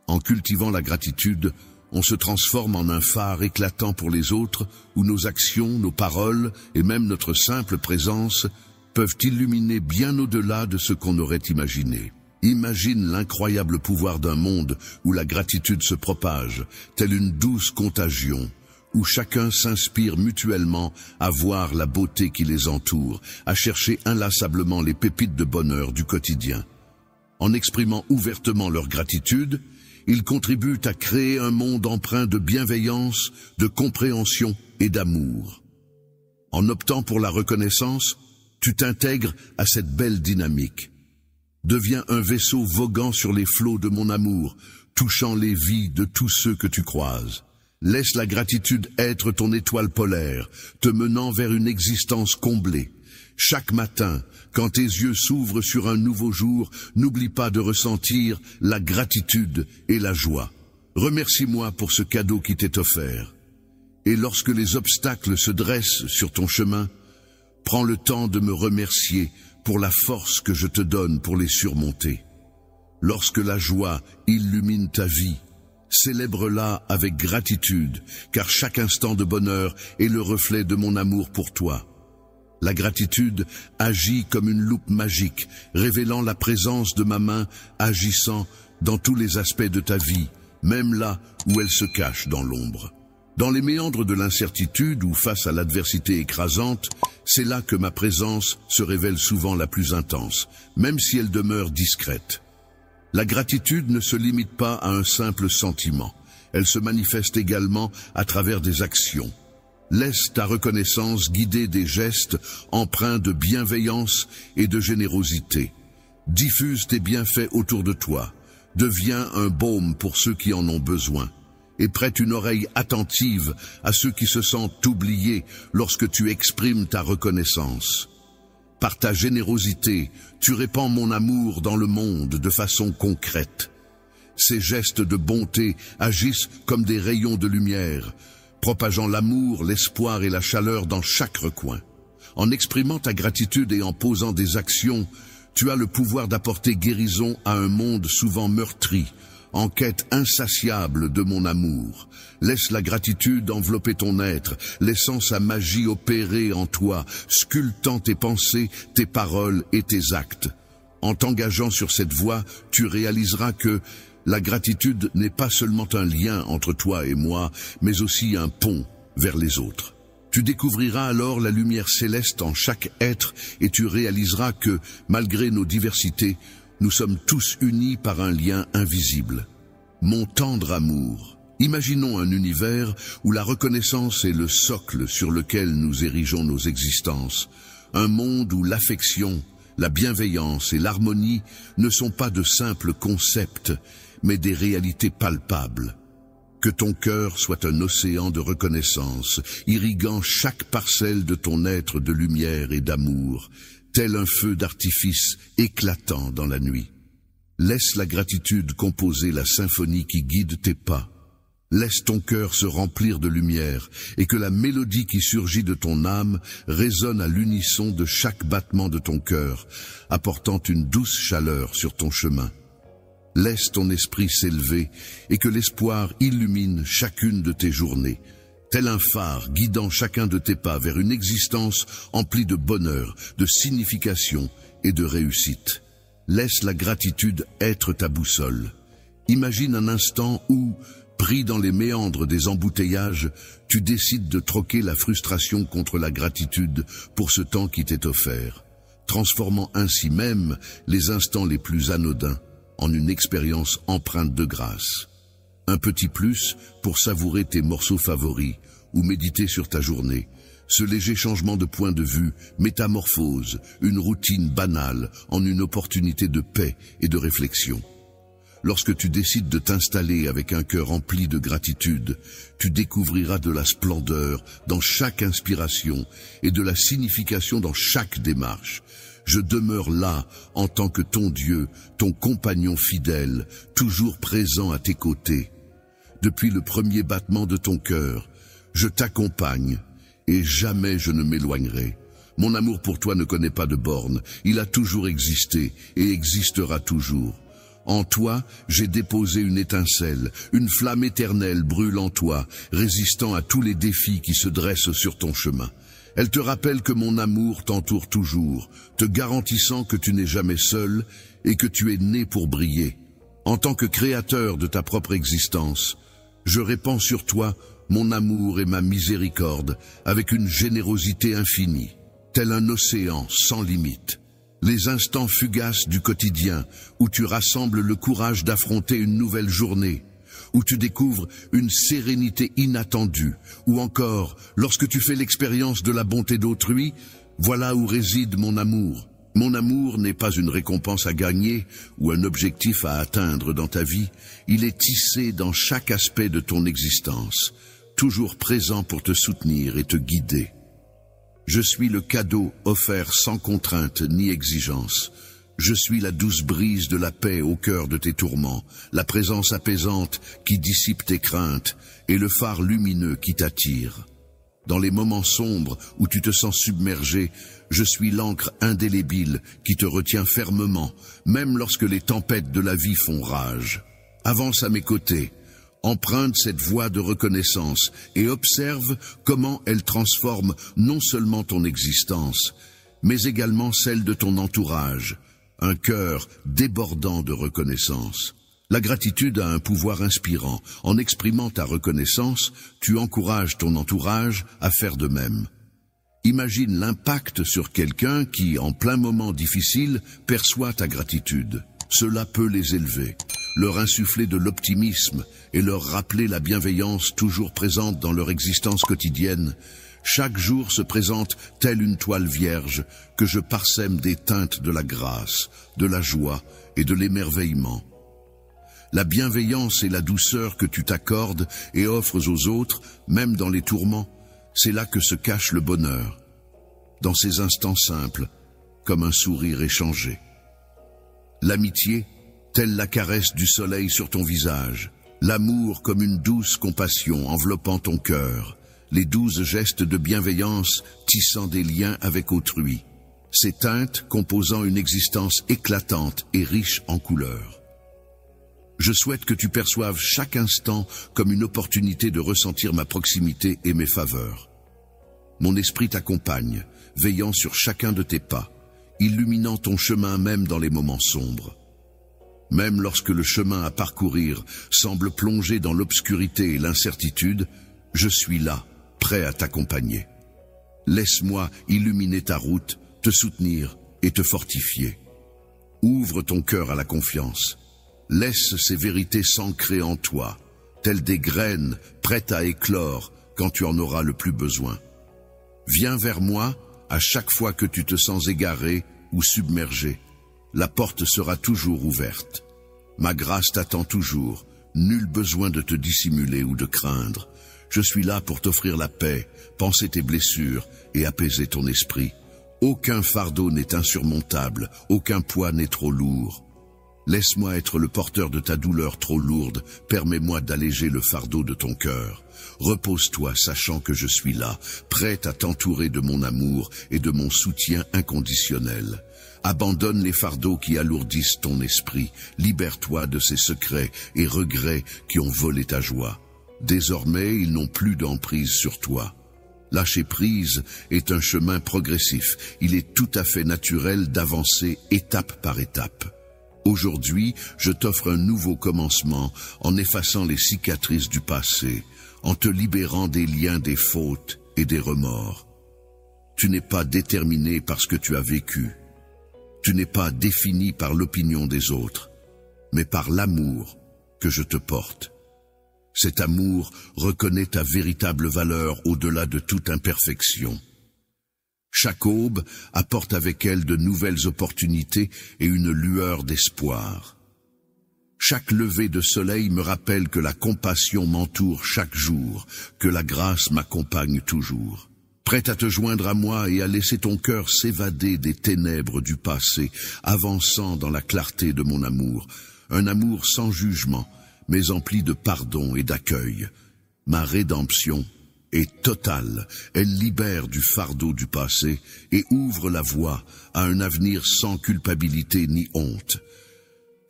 En cultivant la gratitude, on se transforme en un phare éclatant pour les autres où nos actions, nos paroles et même notre simple présence peuvent illuminer bien au-delà de ce qu'on aurait imaginé. Imagine l'incroyable pouvoir d'un monde où la gratitude se propage, telle une douce contagion, où chacun s'inspire mutuellement à voir la beauté qui les entoure, à chercher inlassablement les pépites de bonheur du quotidien. En exprimant ouvertement leur gratitude, ils contribuent à créer un monde empreint de bienveillance, de compréhension et d'amour. En optant pour la reconnaissance, tu t'intègres à cette belle dynamique. Deviens un vaisseau voguant sur les flots de mon amour, touchant les vies de tous ceux que tu croises. Laisse la gratitude être ton étoile polaire, te menant vers une existence comblée. Chaque matin, quand tes yeux s'ouvrent sur un nouveau jour, n'oublie pas de ressentir la gratitude et la joie. Remercie-moi pour ce cadeau qui t'est offert. Et lorsque les obstacles se dressent sur ton chemin, prends le temps de me remercier pour la force que je te donne pour les surmonter. Lorsque la joie illumine ta vie, célèbre-la avec gratitude, car chaque instant de bonheur est le reflet de mon amour pour toi. La gratitude agit comme une loupe magique, révélant la présence de ma main agissant dans tous les aspects de ta vie, même là où elle se cache dans l'ombre. Dans les méandres de l'incertitude ou face à l'adversité écrasante, c'est là que ma présence se révèle souvent la plus intense, même si elle demeure discrète. La gratitude ne se limite pas à un simple sentiment, elle se manifeste également à travers des actions. Laisse ta reconnaissance guider des gestes empreints de bienveillance et de générosité. Diffuse tes bienfaits autour de toi, deviens un baume pour ceux qui en ont besoin. Et prête une oreille attentive à ceux qui se sentent oubliés lorsque tu exprimes ta reconnaissance. Par ta générosité, tu répands mon amour dans le monde de façon concrète. Ces gestes de bonté agissent comme des rayons de lumière, propageant l'amour, l'espoir et la chaleur dans chaque recoin. En exprimant ta gratitude et en posant des actions, tu as le pouvoir d'apporter guérison à un monde souvent meurtri, en quête insatiable de mon amour. Laisse la gratitude envelopper ton être, laissant sa magie opérer en toi, sculptant tes pensées, tes paroles et tes actes. En t'engageant sur cette voie, tu réaliseras que la gratitude n'est pas seulement un lien entre toi et moi, mais aussi un pont vers les autres. Tu découvriras alors la lumière céleste en chaque être et tu réaliseras que, malgré nos diversités, nous sommes tous unis par un lien invisible. Mon tendre amour. Imaginons un univers où la reconnaissance est le socle sur lequel nous érigeons nos existences. Un monde où l'affection, la bienveillance et l'harmonie ne sont pas de simples concepts, mais des réalités palpables. Que ton cœur soit un océan de reconnaissance, irriguant chaque parcelle de ton être de lumière et d'amour, tel un feu d'artifice éclatant dans la nuit. Laisse la gratitude composer la symphonie qui guide tes pas. Laisse ton cœur se remplir de lumière et que la mélodie qui surgit de ton âme résonne à l'unisson de chaque battement de ton cœur, apportant une douce chaleur sur ton chemin. Laisse ton esprit s'élever et que l'espoir illumine chacune de tes journées, tel un phare guidant chacun de tes pas vers une existence emplie de bonheur, de signification et de réussite. Laisse la gratitude être ta boussole. Imagine un instant où, pris dans les méandres des embouteillages, tu décides de troquer la frustration contre la gratitude pour ce temps qui t'est offert, transformant ainsi même les instants les plus anodins en une expérience empreinte de grâce. Un petit plus pour savourer tes morceaux favoris ou méditer sur ta journée. Ce léger changement de point de vue métamorphose une routine banale en une opportunité de paix et de réflexion. Lorsque tu décides de t'installer avec un cœur empli de gratitude, tu découvriras de la splendeur dans chaque inspiration et de la signification dans chaque démarche. Je demeure là en tant que ton Dieu, ton compagnon fidèle, toujours présent à tes côtés. Depuis le premier battement de ton cœur, je t'accompagne et jamais je ne m'éloignerai. Mon amour pour toi ne connaît pas de bornes, il a toujours existé et existera toujours. En toi, j'ai déposé une étincelle, une flamme éternelle brûle en toi, résistant à tous les défis qui se dressent sur ton chemin. Elle te rappelle que mon amour t'entoure toujours, te garantissant que tu n'es jamais seul et que tu es né pour briller. En tant que créateur de ta propre existence, je répands sur toi mon amour et ma miséricorde avec une générosité infinie, tel un océan sans limite. Les instants fugaces du quotidien où tu rassembles le courage d'affronter une nouvelle journée, où tu découvres une sérénité inattendue, ou encore, lorsque tu fais l'expérience de la bonté d'autrui, voilà où réside mon amour. Mon amour n'est pas une récompense à gagner ou un objectif à atteindre dans ta vie, il est tissé dans chaque aspect de ton existence, toujours présent pour te soutenir et te guider. Je suis le cadeau offert sans contrainte ni exigence. Je suis la douce brise de la paix au cœur de tes tourments, la présence apaisante qui dissipe tes craintes et le phare lumineux qui t'attire. Dans les moments sombres où tu te sens submergé, je suis l'encre indélébile qui te retient fermement, même lorsque les tempêtes de la vie font rage. Avance à mes côtés, emprunte cette voie de reconnaissance et observe comment elle transforme non seulement ton existence, mais également celle de ton entourage. Un cœur débordant de reconnaissance. La gratitude a un pouvoir inspirant. En exprimant ta reconnaissance, tu encourages ton entourage à faire de même. Imagine l'impact sur quelqu'un qui, en plein moment difficile, perçoit ta gratitude. Cela peut les élever, leur insuffler de l'optimisme et leur rappeler la bienveillance toujours présente dans leur existence quotidienne. Chaque jour se présente telle une toile vierge que je parsème des teintes de la grâce, de la joie et de l'émerveillement. La bienveillance et la douceur que tu t'accordes et offres aux autres, même dans les tourments, c'est là que se cache le bonheur. Dans ces instants simples, comme un sourire échangé. L'amitié, telle la caresse du soleil sur ton visage. L'amour comme une douce compassion enveloppant ton cœur. Les 12 gestes de bienveillance tissant des liens avec autrui. Ces teintes composant une existence éclatante et riche en couleurs. Je souhaite que tu perçoives chaque instant comme une opportunité de ressentir ma proximité et mes faveurs. Mon esprit t'accompagne, veillant sur chacun de tes pas, illuminant ton chemin même dans les moments sombres. Même lorsque le chemin à parcourir semble plonger dans l'obscurité et l'incertitude, je suis là, prêt à t'accompagner. Laisse-moi illuminer ta route, te soutenir et te fortifier. Ouvre ton cœur à la confiance. Laisse ces vérités s'ancrer en toi, telles des graines prêtes à éclore quand tu en auras le plus besoin. Viens vers moi à chaque fois que tu te sens égaré ou submergé. La porte sera toujours ouverte. Ma grâce t'attend toujours, nul besoin de te dissimuler ou de craindre. Je suis là pour t'offrir la paix, panser tes blessures et apaiser ton esprit. Aucun fardeau n'est insurmontable, aucun poids n'est trop lourd. Laisse-moi être le porteur de ta douleur trop lourde, permets-moi d'alléger le fardeau de ton cœur. Repose-toi, sachant que je suis là, prêt à t'entourer de mon amour et de mon soutien inconditionnel. Abandonne les fardeaux qui alourdissent ton esprit, libère-toi de ces secrets et regrets qui ont volé ta joie. Désormais, ils n'ont plus d'emprise sur toi. Lâcher prise est un chemin progressif, il est tout à fait naturel d'avancer étape par étape. Aujourd'hui, je t'offre un nouveau commencement en effaçant les cicatrices du passé, en te libérant des liens des fautes et des remords. Tu n'es pas déterminé par ce que tu as vécu. Tu n'es pas défini par l'opinion des autres, mais par l'amour que je te porte. Cet amour reconnaît ta véritable valeur au-delà de toute imperfection. Chaque aube apporte avec elle de nouvelles opportunités et une lueur d'espoir. Chaque lever de soleil me rappelle que la compassion m'entoure chaque jour, que la grâce m'accompagne toujours. Prête à te joindre à moi et à laisser ton cœur s'évader des ténèbres du passé, avançant dans la clarté de mon amour. Un amour sans jugement, mais empli de pardon et d'accueil. Ma rédemption est totale, elle libère du fardeau du passé et ouvre la voie à un avenir sans culpabilité ni honte.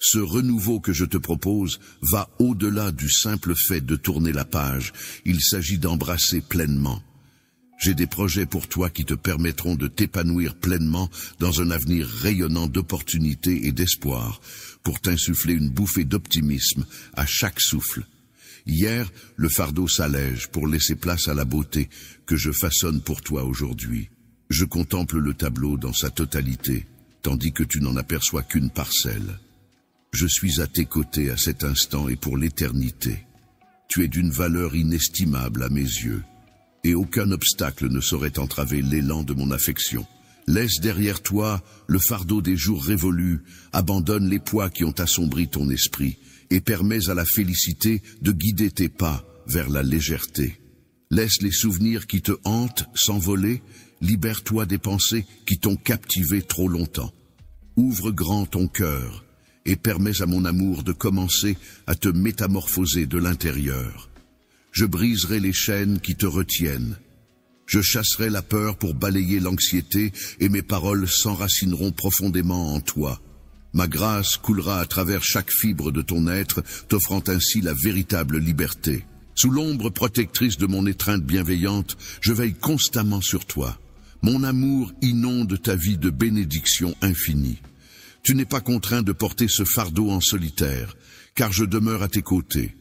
Ce renouveau que je te propose va au-delà du simple fait de tourner la page, il s'agit d'embrasser pleinement. J'ai des projets pour toi qui te permettront de t'épanouir pleinement dans un avenir rayonnant d'opportunités et d'espoir, pour t'insuffler une bouffée d'optimisme à chaque souffle. Hier, le fardeau s'allège pour laisser place à la beauté que je façonne pour toi aujourd'hui. Je contemple le tableau dans sa totalité, tandis que tu n'en aperçois qu'une parcelle. Je suis à tes côtés à cet instant et pour l'éternité. Tu es d'une valeur inestimable à mes yeux, et aucun obstacle ne saurait entraver l'élan de mon affection. Laisse derrière toi le fardeau des jours révolus, abandonne les poids qui ont assombri ton esprit, et permets à la félicité de guider tes pas vers la légèreté. Laisse les souvenirs qui te hantent s'envoler, libère-toi des pensées qui t'ont captivé trop longtemps. Ouvre grand ton cœur, et permets à mon amour de commencer à te métamorphoser de l'intérieur. Je briserai les chaînes qui te retiennent. Je chasserai la peur pour balayer l'anxiété et mes paroles s'enracineront profondément en toi. Ma grâce coulera à travers chaque fibre de ton être, t'offrant ainsi la véritable liberté. Sous l'ombre protectrice de mon étreinte bienveillante, je veille constamment sur toi. Mon amour inonde ta vie de bénédictions infinies. Tu n'es pas contraint de porter ce fardeau en solitaire, car je demeure à tes côtés.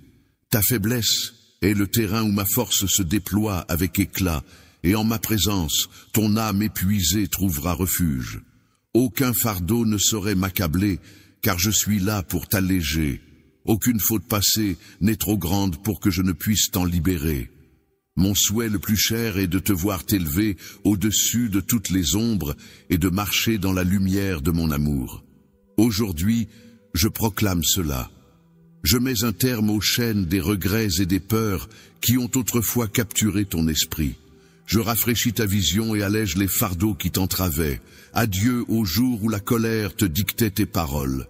Ta faiblesse est le terrain où ma force se déploie avec éclat, et en ma présence, ton âme épuisée trouvera refuge. Aucun fardeau ne saurait m'accabler, car je suis là pour t'alléger. Aucune faute passée n'est trop grande pour que je ne puisse t'en libérer. Mon souhait le plus cher est de te voir t'élever au-dessus de toutes les ombres et de marcher dans la lumière de mon amour. Aujourd'hui, je proclame cela. Je mets un terme aux chaînes des regrets et des peurs qui ont autrefois capturé ton esprit. Je rafraîchis ta vision et allège les fardeaux qui t'entravaient. Adieu au jour où la colère te dictait tes paroles.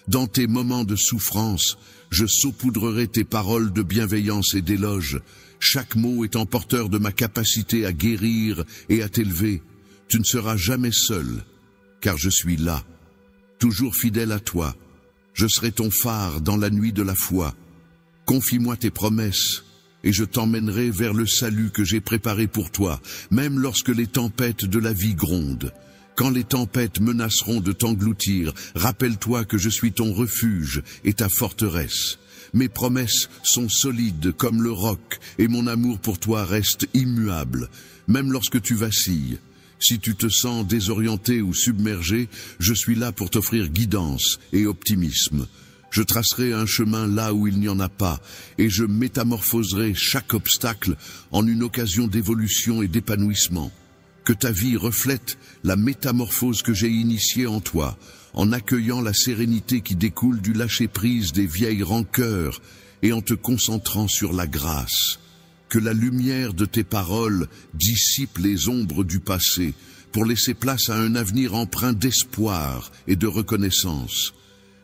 Dans tes moments de souffrance, je saupoudrerai tes paroles de bienveillance et d'éloge, chaque mot étant porteur de ma capacité à guérir et à t'élever. Tu ne seras jamais seul, car je suis là, toujours fidèle à toi. Je serai ton phare dans la nuit de la foi. Confie-moi tes promesses, et je t'emmènerai vers le salut que j'ai préparé pour toi, même lorsque les tempêtes de la vie grondent. Quand les tempêtes menaceront de t'engloutir, rappelle-toi que je suis ton refuge et ta forteresse. Mes promesses sont solides comme le roc, et mon amour pour toi reste immuable, même lorsque tu vacilles. Si tu te sens désorienté ou submergé, je suis là pour t'offrir guidance et optimisme. Je tracerai un chemin là où il n'y en a pas, et je métamorphoserai chaque obstacle en une occasion d'évolution et d'épanouissement. Que ta vie reflète la métamorphose que j'ai initiée en toi, en accueillant la sérénité qui découle du lâcher-prise des vieilles rancœurs et en te concentrant sur la grâce. Que la lumière de tes paroles dissipe les ombres du passé pour laisser place à un avenir empreint d'espoir et de reconnaissance.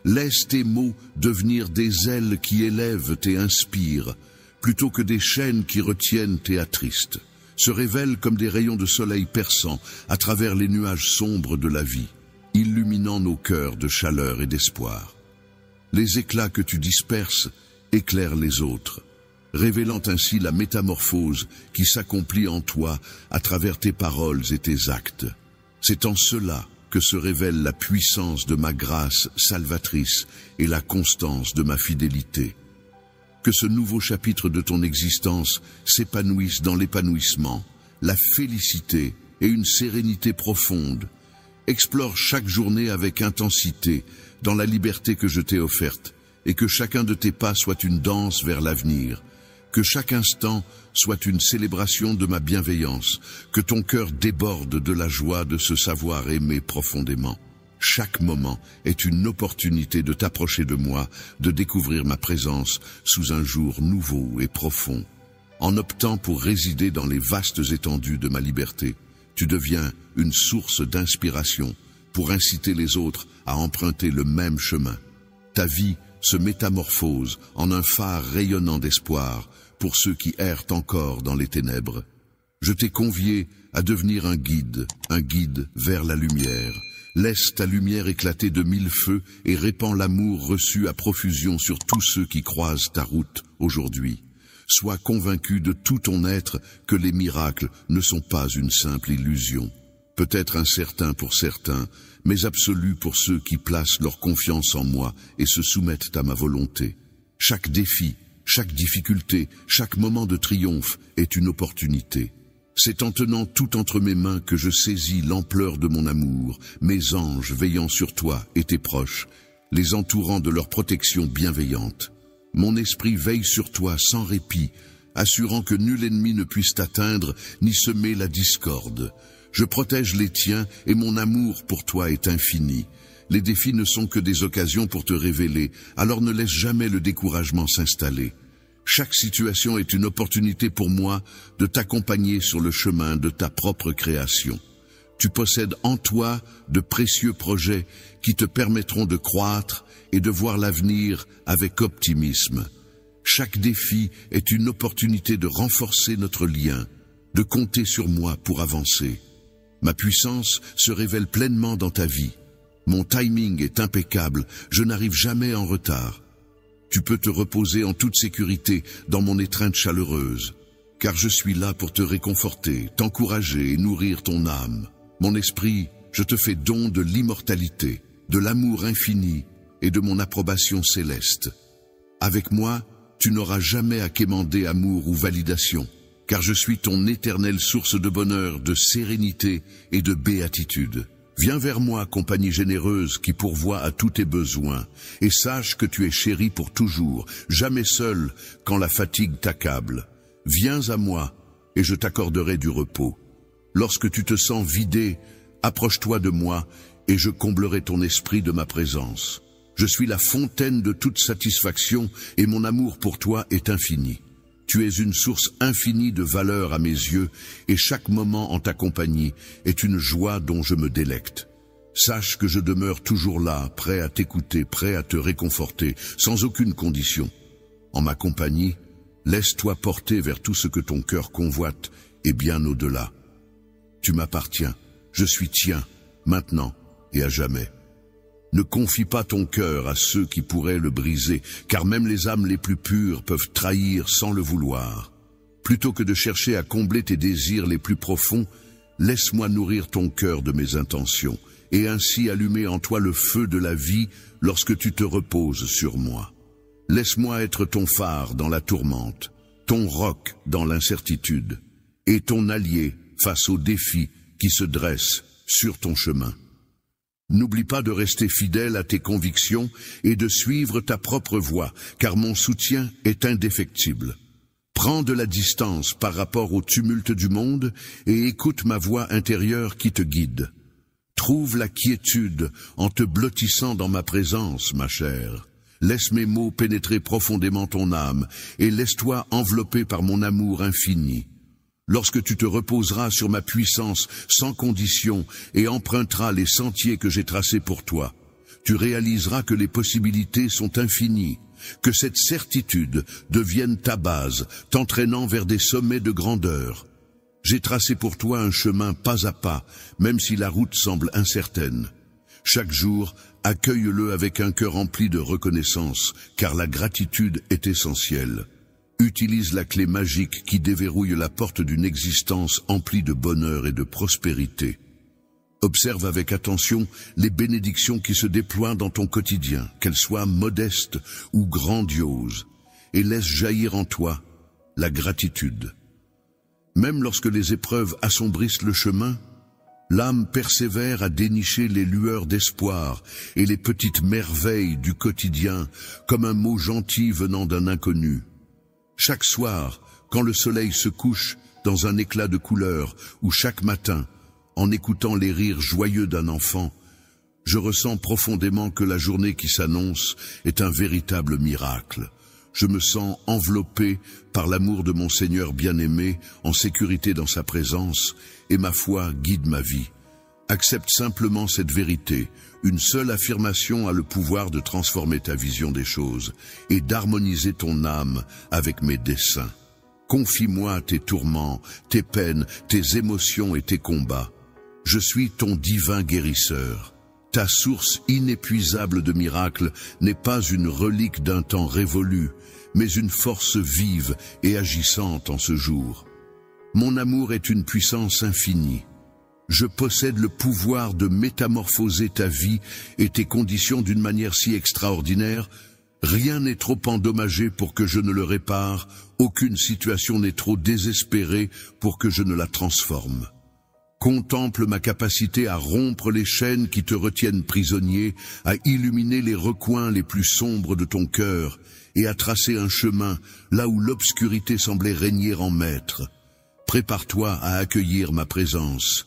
Laisse tes mots devenir des ailes qui élèvent et inspirent, plutôt que des chaînes qui retiennent et attristent. Se révèlent comme des rayons de soleil perçants à travers les nuages sombres de la vie, illuminant nos cœurs de chaleur et d'espoir. Les éclats que tu disperses éclairent les autres, révélant ainsi la métamorphose qui s'accomplit en toi à travers tes paroles et tes actes. C'est en cela que se révèle la puissance de ma grâce salvatrice et la constance de ma fidélité. Que ce nouveau chapitre de ton existence s'épanouisse dans l'épanouissement, la félicité et une sérénité profonde. Explore chaque journée avec intensité, dans la liberté que je t'ai offerte, et que chacun de tes pas soit une danse vers l'avenir. Que chaque instant soit une célébration de ma bienveillance, que ton cœur déborde de la joie de se savoir aimer profondément. Chaque moment est une opportunité de t'approcher de moi, de découvrir ma présence sous un jour nouveau et profond. En optant pour résider dans les vastes étendues de ma liberté, tu deviens une source d'inspiration pour inciter les autres à emprunter le même chemin. Ta vie se métamorphose en un phare rayonnant d'espoir pour ceux qui errent encore dans les ténèbres. Je t'ai convié à devenir un guide vers la lumière. Laisse ta lumière éclater de mille feux et répands l'amour reçu à profusion sur tous ceux qui croisent ta route aujourd'hui. Sois convaincu de tout ton être que les miracles ne sont pas une simple illusion. Peut-être incertain pour certains, mais absolu pour ceux qui placent leur confiance en moi et se soumettent à ma volonté. Chaque défi, chaque difficulté, chaque moment de triomphe est une opportunité. C'est en tenant tout entre mes mains que je saisis l'ampleur de mon amour, mes anges veillant sur toi et tes proches, les entourant de leur protection bienveillante. Mon esprit veille sur toi sans répit, assurant que nul ennemi ne puisse t'atteindre ni semer la discorde. Je protège les tiens et mon amour pour toi est infini. Les défis ne sont que des occasions pour te révéler, alors ne laisse jamais le découragement s'installer. Chaque situation est une opportunité pour moi de t'accompagner sur le chemin de ta propre création. Tu possèdes en toi de précieux projets qui te permettront de croître et de voir l'avenir avec optimisme. Chaque défi est une opportunité de renforcer notre lien, de compter sur moi pour avancer. Ma puissance se révèle pleinement dans ta vie. Mon timing est impeccable, je n'arrive jamais en retard. Tu peux te reposer en toute sécurité dans mon étreinte chaleureuse, car je suis là pour te réconforter, t'encourager et nourrir ton âme. Mon esprit, je te fais don de l'immortalité, de l'amour infini et de mon approbation céleste. Avec moi, tu n'auras jamais à quémander amour ou validation, car je suis ton éternelle source de bonheur, de sérénité et de béatitude. Viens vers moi, compagnie généreuse qui pourvoit à tous tes besoins, et sache que tu es chéri pour toujours, jamais seul quand la fatigue t'accable. Viens à moi, et je t'accorderai du repos. Lorsque tu te sens vidé, approche-toi de moi, et je comblerai ton esprit de ma présence. Je suis la fontaine de toute satisfaction, et mon amour pour toi est infini. Tu es une source infinie de valeur à mes yeux, et chaque moment en ta compagnie est une joie dont je me délecte. Sache que je demeure toujours là, prêt à t'écouter, prêt à te réconforter, sans aucune condition. En ma compagnie, laisse-toi porter vers tout ce que ton cœur convoite, et bien au-delà. Tu m'appartiens, je suis tien, maintenant et à jamais. Ne confie pas ton cœur à ceux qui pourraient le briser, car même les âmes les plus pures peuvent trahir sans le vouloir. Plutôt que de chercher à combler tes désirs les plus profonds, laisse-moi nourrir ton cœur de mes intentions, et ainsi allumer en toi le feu de la vie lorsque tu te reposes sur moi. Laisse-moi être ton phare dans la tourmente, ton roc dans l'incertitude, et ton allié face aux défis qui se dressent sur ton chemin. N'oublie pas de rester fidèle à tes convictions et de suivre ta propre voie, car mon soutien est indéfectible. Prends de la distance par rapport au tumulte du monde et écoute ma voix intérieure qui te guide. Trouve la quiétude en te blottissant dans ma présence, ma chère. Laisse mes mots pénétrer profondément ton âme et laisse-toi envelopper par mon amour infini. Lorsque tu te reposeras sur ma puissance sans condition et emprunteras les sentiers que j'ai tracés pour toi, tu réaliseras que les possibilités sont infinies, que cette certitude devienne ta base, t'entraînant vers des sommets de grandeur. J'ai tracé pour toi un chemin pas à pas, même si la route semble incertaine. Chaque jour, accueille-le avec un cœur rempli de reconnaissance, car la gratitude est essentielle. Utilise la clé magique qui déverrouille la porte d'une existence emplie de bonheur et de prospérité. Observe avec attention les bénédictions qui se déploient dans ton quotidien, qu'elles soient modestes ou grandioses, et laisse jaillir en toi la gratitude. Même lorsque les épreuves assombrissent le chemin, l'âme persévère à dénicher les lueurs d'espoir et les petites merveilles du quotidien comme un mot gentil venant d'un inconnu. Chaque soir, quand le soleil se couche dans un éclat de couleur, ou chaque matin, en écoutant les rires joyeux d'un enfant, je ressens profondément que la journée qui s'annonce est un véritable miracle. Je me sens enveloppé par l'amour de mon Seigneur bien-aimé, en sécurité dans sa présence, et ma foi guide ma vie. Accepte simplement cette vérité. Une seule affirmation a le pouvoir de transformer ta vision des choses et d'harmoniser ton âme avec mes desseins. Confie-moi tes tourments, tes peines, tes émotions et tes combats. Je suis ton divin guérisseur. Ta source inépuisable de miracles n'est pas une relique d'un temps révolu, mais une force vive et agissante en ce jour. Mon amour est une puissance infinie. Je possède le pouvoir de métamorphoser ta vie et tes conditions d'une manière si extraordinaire. Rien n'est trop endommagé pour que je ne le répare, aucune situation n'est trop désespérée pour que je ne la transforme. Contemple ma capacité à rompre les chaînes qui te retiennent prisonnier, à illuminer les recoins les plus sombres de ton cœur et à tracer un chemin là où l'obscurité semblait régner en maître. Prépare-toi à accueillir ma présence.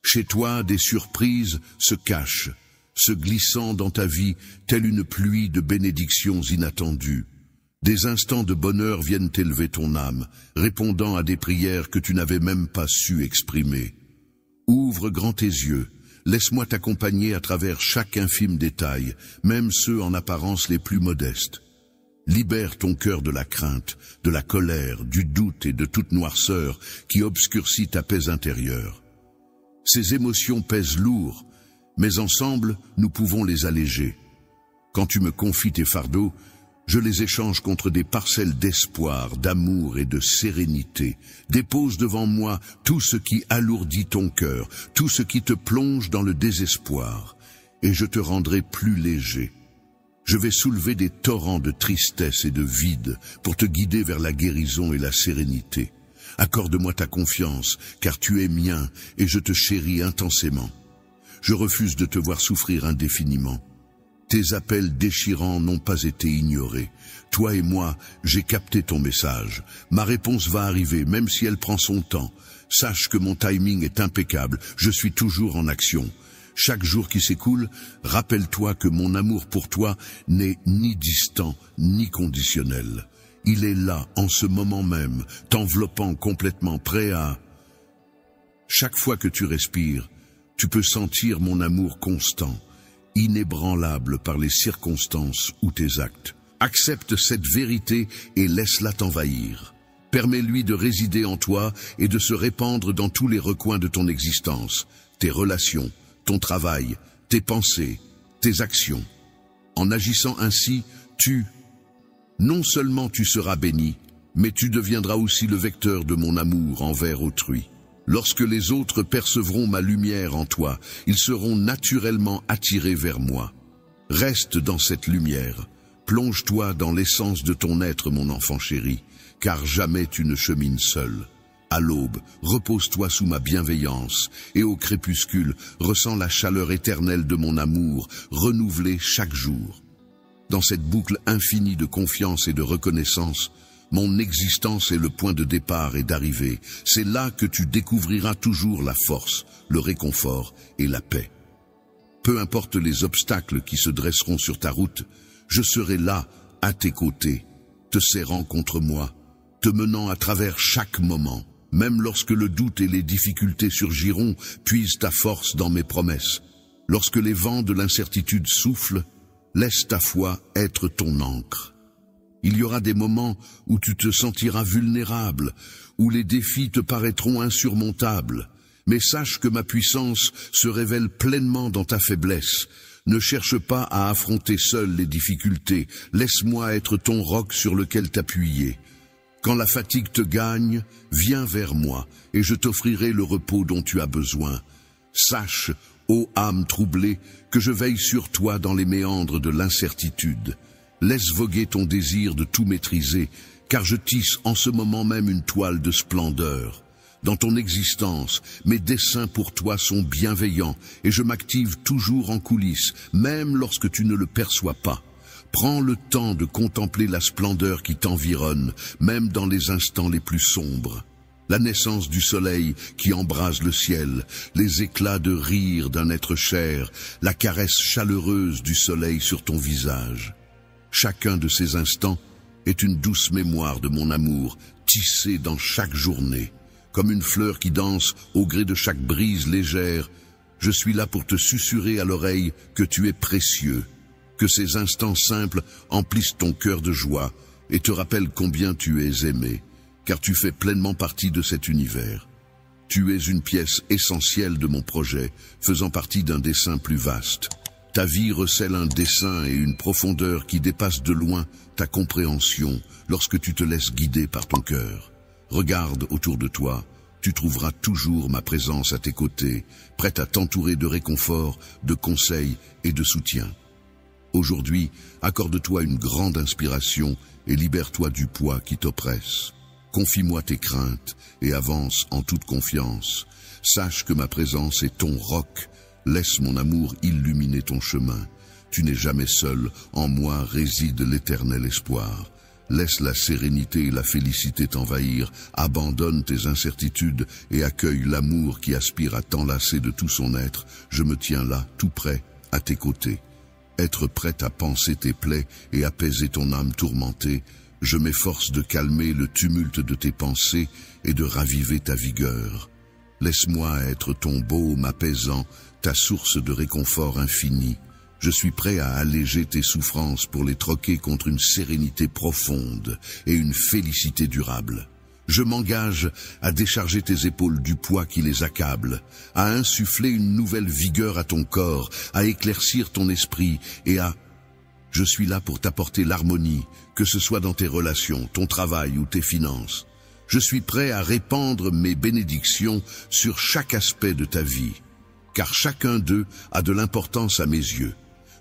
Chez toi, des surprises se cachent, se glissant dans ta vie telle une pluie de bénédictions inattendues. Des instants de bonheur viennent élever ton âme, répondant à des prières que tu n'avais même pas su exprimer. Ouvre grand tes yeux, laisse-moi t'accompagner à travers chaque infime détail, même ceux en apparence les plus modestes. Libère ton cœur de la crainte, de la colère, du doute et de toute noirceur qui obscurcit ta paix intérieure. Ces émotions pèsent lourd, mais ensemble, nous pouvons les alléger. Quand tu me confies tes fardeaux, je les échange contre des parcelles d'espoir, d'amour et de sérénité. Dépose devant moi tout ce qui alourdit ton cœur, tout ce qui te plonge dans le désespoir, et je te rendrai plus léger. Je vais soulever des torrents de tristesse et de vide pour te guider vers la guérison et la sérénité. Accorde-moi ta confiance, car tu es mien et je te chéris intensément. Je refuse de te voir souffrir indéfiniment. Tes appels déchirants n'ont pas été ignorés. Toi et moi, j'ai capté ton message. Ma réponse va arriver, même si elle prend son temps. Sache que mon timing est impeccable. Je suis toujours en action. Chaque jour qui s'écoule, rappelle-toi que mon amour pour toi n'est ni distant, ni conditionnel. Il est là, en ce moment même, t'enveloppant complètement, prêt à... Chaque fois que tu respires, tu peux sentir mon amour constant, inébranlable par les circonstances ou tes actes. Accepte cette vérité et laisse-la t'envahir. Permets-lui de résider en toi et de se répandre dans tous les recoins de ton existence, tes relations, ton travail, tes pensées, tes actions. En agissant ainsi, non seulement tu seras béni, mais tu deviendras aussi le vecteur de mon amour envers autrui. Lorsque les autres percevront ma lumière en toi, ils seront naturellement attirés vers moi. Reste dans cette lumière, plonge-toi dans l'essence de ton être, mon enfant chéri, car jamais tu ne chemines seul. À l'aube, repose-toi sous ma bienveillance, et au crépuscule, ressens la chaleur éternelle de mon amour, renouvelée chaque jour. Dans cette boucle infinie de confiance et de reconnaissance, mon existence est le point de départ et d'arrivée. C'est là que tu découvriras toujours la force, le réconfort et la paix. Peu importe les obstacles qui se dresseront sur ta route, je serai là, à tes côtés, te serrant contre moi, te menant à travers chaque moment. Même lorsque le doute et les difficultés surgiront, puise ta force dans mes promesses. Lorsque les vents de l'incertitude soufflent, laisse ta foi être ton encre. Il y aura des moments où tu te sentiras vulnérable, où les défis te paraîtront insurmontables. Mais sache que ma puissance se révèle pleinement dans ta faiblesse. Ne cherche pas à affronter seul les difficultés. Laisse-moi être ton roc sur lequel t'appuyer. Quand la fatigue te gagne, viens vers moi, et je t'offrirai le repos dont tu as besoin. Sache, ô âme troublée, que je veille sur toi dans les méandres de l'incertitude. Laisse voguer ton désir de tout maîtriser, car je tisse en ce moment même une toile de splendeur. Dans ton existence, mes desseins pour toi sont bienveillants, et je m'active toujours en coulisses, même lorsque tu ne le perçois pas. Prends le temps de contempler la splendeur qui t'environne, même dans les instants les plus sombres. La naissance du soleil qui embrase le ciel, les éclats de rire d'un être cher, la caresse chaleureuse du soleil sur ton visage. Chacun de ces instants est une douce mémoire de mon amour, tissée dans chaque journée. Comme une fleur qui danse au gré de chaque brise légère, je suis là pour te susurrer à l'oreille que tu es précieux. Que ces instants simples emplissent ton cœur de joie et te rappellent combien tu es aimé, car tu fais pleinement partie de cet univers. Tu es une pièce essentielle de mon projet, faisant partie d'un dessein plus vaste. Ta vie recèle un dessein et une profondeur qui dépassent de loin ta compréhension lorsque tu te laisses guider par ton cœur. Regarde autour de toi, tu trouveras toujours ma présence à tes côtés, prête à t'entourer de réconfort, de conseils et de soutien. Aujourd'hui, accorde-toi une grande inspiration et libère-toi du poids qui t'oppresse. Confie-moi tes craintes et avance en toute confiance. Sache que ma présence est ton roc. Laisse mon amour illuminer ton chemin. Tu n'es jamais seul, en moi réside l'éternel espoir. Laisse la sérénité et la félicité t'envahir, abandonne tes incertitudes et accueille l'amour qui aspire à t'enlacer de tout son être. Je me tiens là, tout près, à tes côtés. Être prête à panser tes plaies et apaiser ton âme tourmentée, je m'efforce de calmer le tumulte de tes pensées et de raviver ta vigueur. Laisse-moi être ton baume apaisant, ta source de réconfort infini. Je suis prêt à alléger tes souffrances pour les troquer contre une sérénité profonde et une félicité durable. Je m'engage à décharger tes épaules du poids qui les accable, à insuffler une nouvelle vigueur à ton corps, à éclaircir ton esprit et à... Je suis là pour t'apporter l'harmonie, que ce soit dans tes relations, ton travail ou tes finances. Je suis prêt à répandre mes bénédictions sur chaque aspect de ta vie, car chacun d'eux a de l'importance à mes yeux.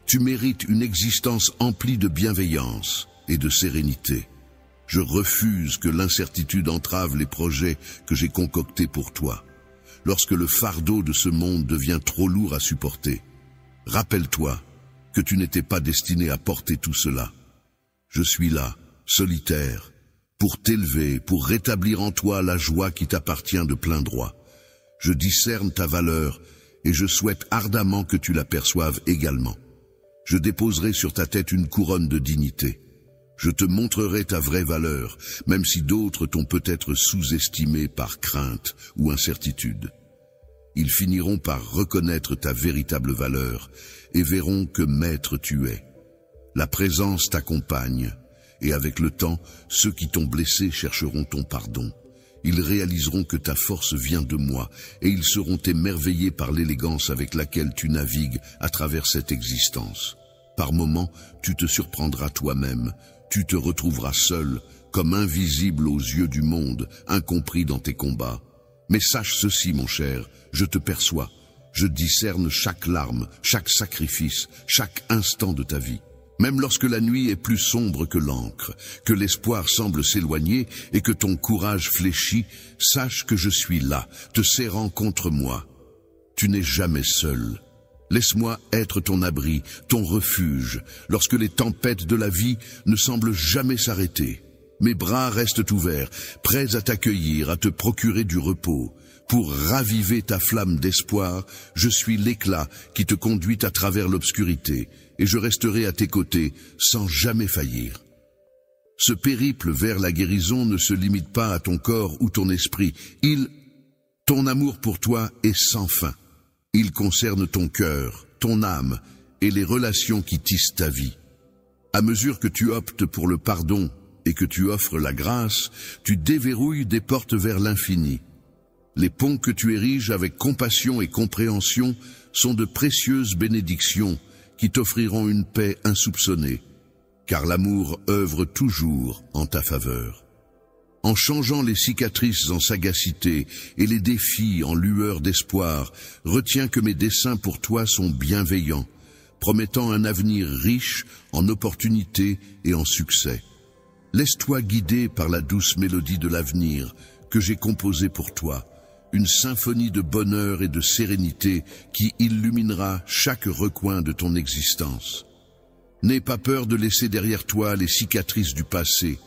Tu mérites une existence emplie de bienveillance et de sérénité. Je refuse que l'incertitude entrave les projets que j'ai concoctés pour toi. Lorsque le fardeau de ce monde devient trop lourd à supporter, rappelle-toi que tu n'étais pas destiné à porter tout cela. Je suis là, solitaire, pour t'élever, pour rétablir en toi la joie qui t'appartient de plein droit. Je discerne ta valeur et je souhaite ardemment que tu la perçoives également. Je déposerai sur ta tête une couronne de dignité. Je te montrerai ta vraie valeur, même si d'autres t'ont peut-être sous-estimé par crainte ou incertitude. Ils finiront par reconnaître ta véritable valeur et verront que maître tu es. La présence t'accompagne, et avec le temps, ceux qui t'ont blessé chercheront ton pardon. Ils réaliseront que ta force vient de moi, et ils seront émerveillés par l'élégance avec laquelle tu navigues à travers cette existence. Par moments, tu te surprendras toi-même, tu te retrouveras seul, comme invisible aux yeux du monde, incompris dans tes combats. Mais sache ceci, mon cher, je te perçois, je discerne chaque larme, chaque sacrifice, chaque instant de ta vie. Même lorsque la nuit est plus sombre que l'encre, que l'espoir semble s'éloigner et que ton courage fléchit, sache que je suis là, te serrant contre moi. Tu n'es jamais seul. Laisse-moi être ton abri, ton refuge, lorsque les tempêtes de la vie ne semblent jamais s'arrêter. Mes bras restent ouverts, prêts à t'accueillir, à te procurer du repos. Pour raviver ta flamme d'espoir, je suis l'éclat qui te conduit à travers l'obscurité, et je resterai à tes côtés sans jamais faillir. Ce périple vers la guérison ne se limite pas à ton corps ou ton esprit. Ton amour pour toi est sans fin. Il concerne ton cœur, ton âme et les relations qui tissent ta vie. À mesure que tu optes pour le pardon et que tu offres la grâce, tu déverrouilles des portes vers l'infini. Les ponts que tu ériges avec compassion et compréhension sont de précieuses bénédictions qui t'offriront une paix insoupçonnée, car l'amour œuvre toujours en ta faveur. En changeant les cicatrices en sagacité et les défis en lueur d'espoir, retiens que mes desseins pour toi sont bienveillants, promettant un avenir riche en opportunités et en succès. Laisse-toi guider par la douce mélodie de l'avenir que j'ai composée pour toi, une symphonie de bonheur et de sérénité qui illuminera chaque recoin de ton existence. N'aie pas peur de laisser derrière toi les cicatrices du passé,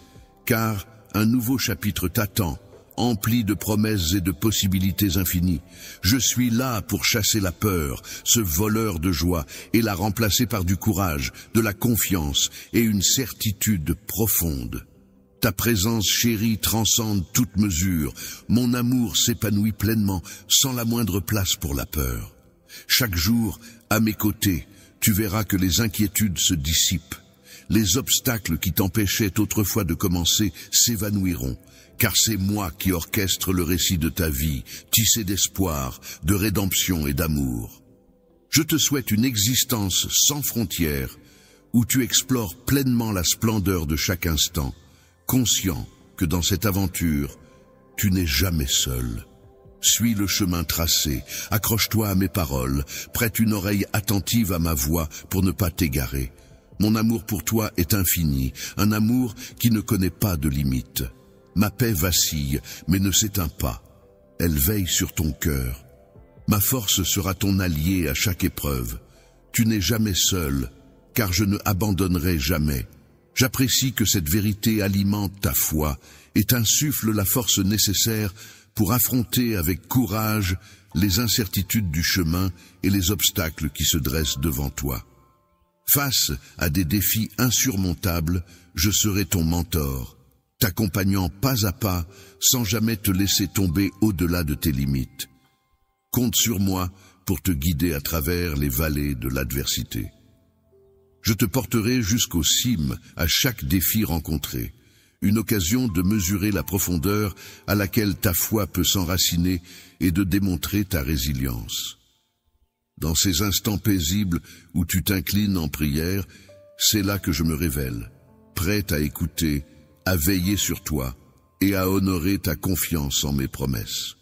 car un nouveau chapitre t'attend, empli de promesses et de possibilités infinies. Je suis là pour chasser la peur, ce voleur de joie, et la remplacer par du courage, de la confiance et une certitude profonde. Ta présence chérie transcende toute mesure. Mon amour s'épanouit pleinement, sans la moindre place pour la peur. Chaque jour, à mes côtés, tu verras que les inquiétudes se dissipent. Les obstacles qui t'empêchaient autrefois de commencer s'évanouiront, car c'est moi qui orchestre le récit de ta vie, tissé d'espoir, de rédemption et d'amour. Je te souhaite une existence sans frontières, où tu explores pleinement la splendeur de chaque instant, conscient que dans cette aventure, tu n'es jamais seul. Suis le chemin tracé, accroche-toi à mes paroles, prête une oreille attentive à ma voix pour ne pas t'égarer. Mon amour pour toi est infini, un amour qui ne connaît pas de limites. Ma paix vacille, mais ne s'éteint pas. Elle veille sur ton cœur. Ma force sera ton allié à chaque épreuve. Tu n'es jamais seul, car je ne abandonnerai jamais. J'apprécie que cette vérité alimente ta foi et t'insuffle la force nécessaire pour affronter avec courage les incertitudes du chemin et les obstacles qui se dressent devant toi. Face à des défis insurmontables, je serai ton mentor, t'accompagnant pas à pas sans jamais te laisser tomber au-delà de tes limites. Compte sur moi pour te guider à travers les vallées de l'adversité. Je te porterai jusqu'aux cimes à chaque défi rencontré, une occasion de mesurer la profondeur à laquelle ta foi peut s'enraciner et de démontrer ta résilience. Dans ces instants paisibles où tu t'inclines en prière, c'est là que je me révèle, prête à écouter, à veiller sur toi et à honorer ta confiance en mes promesses.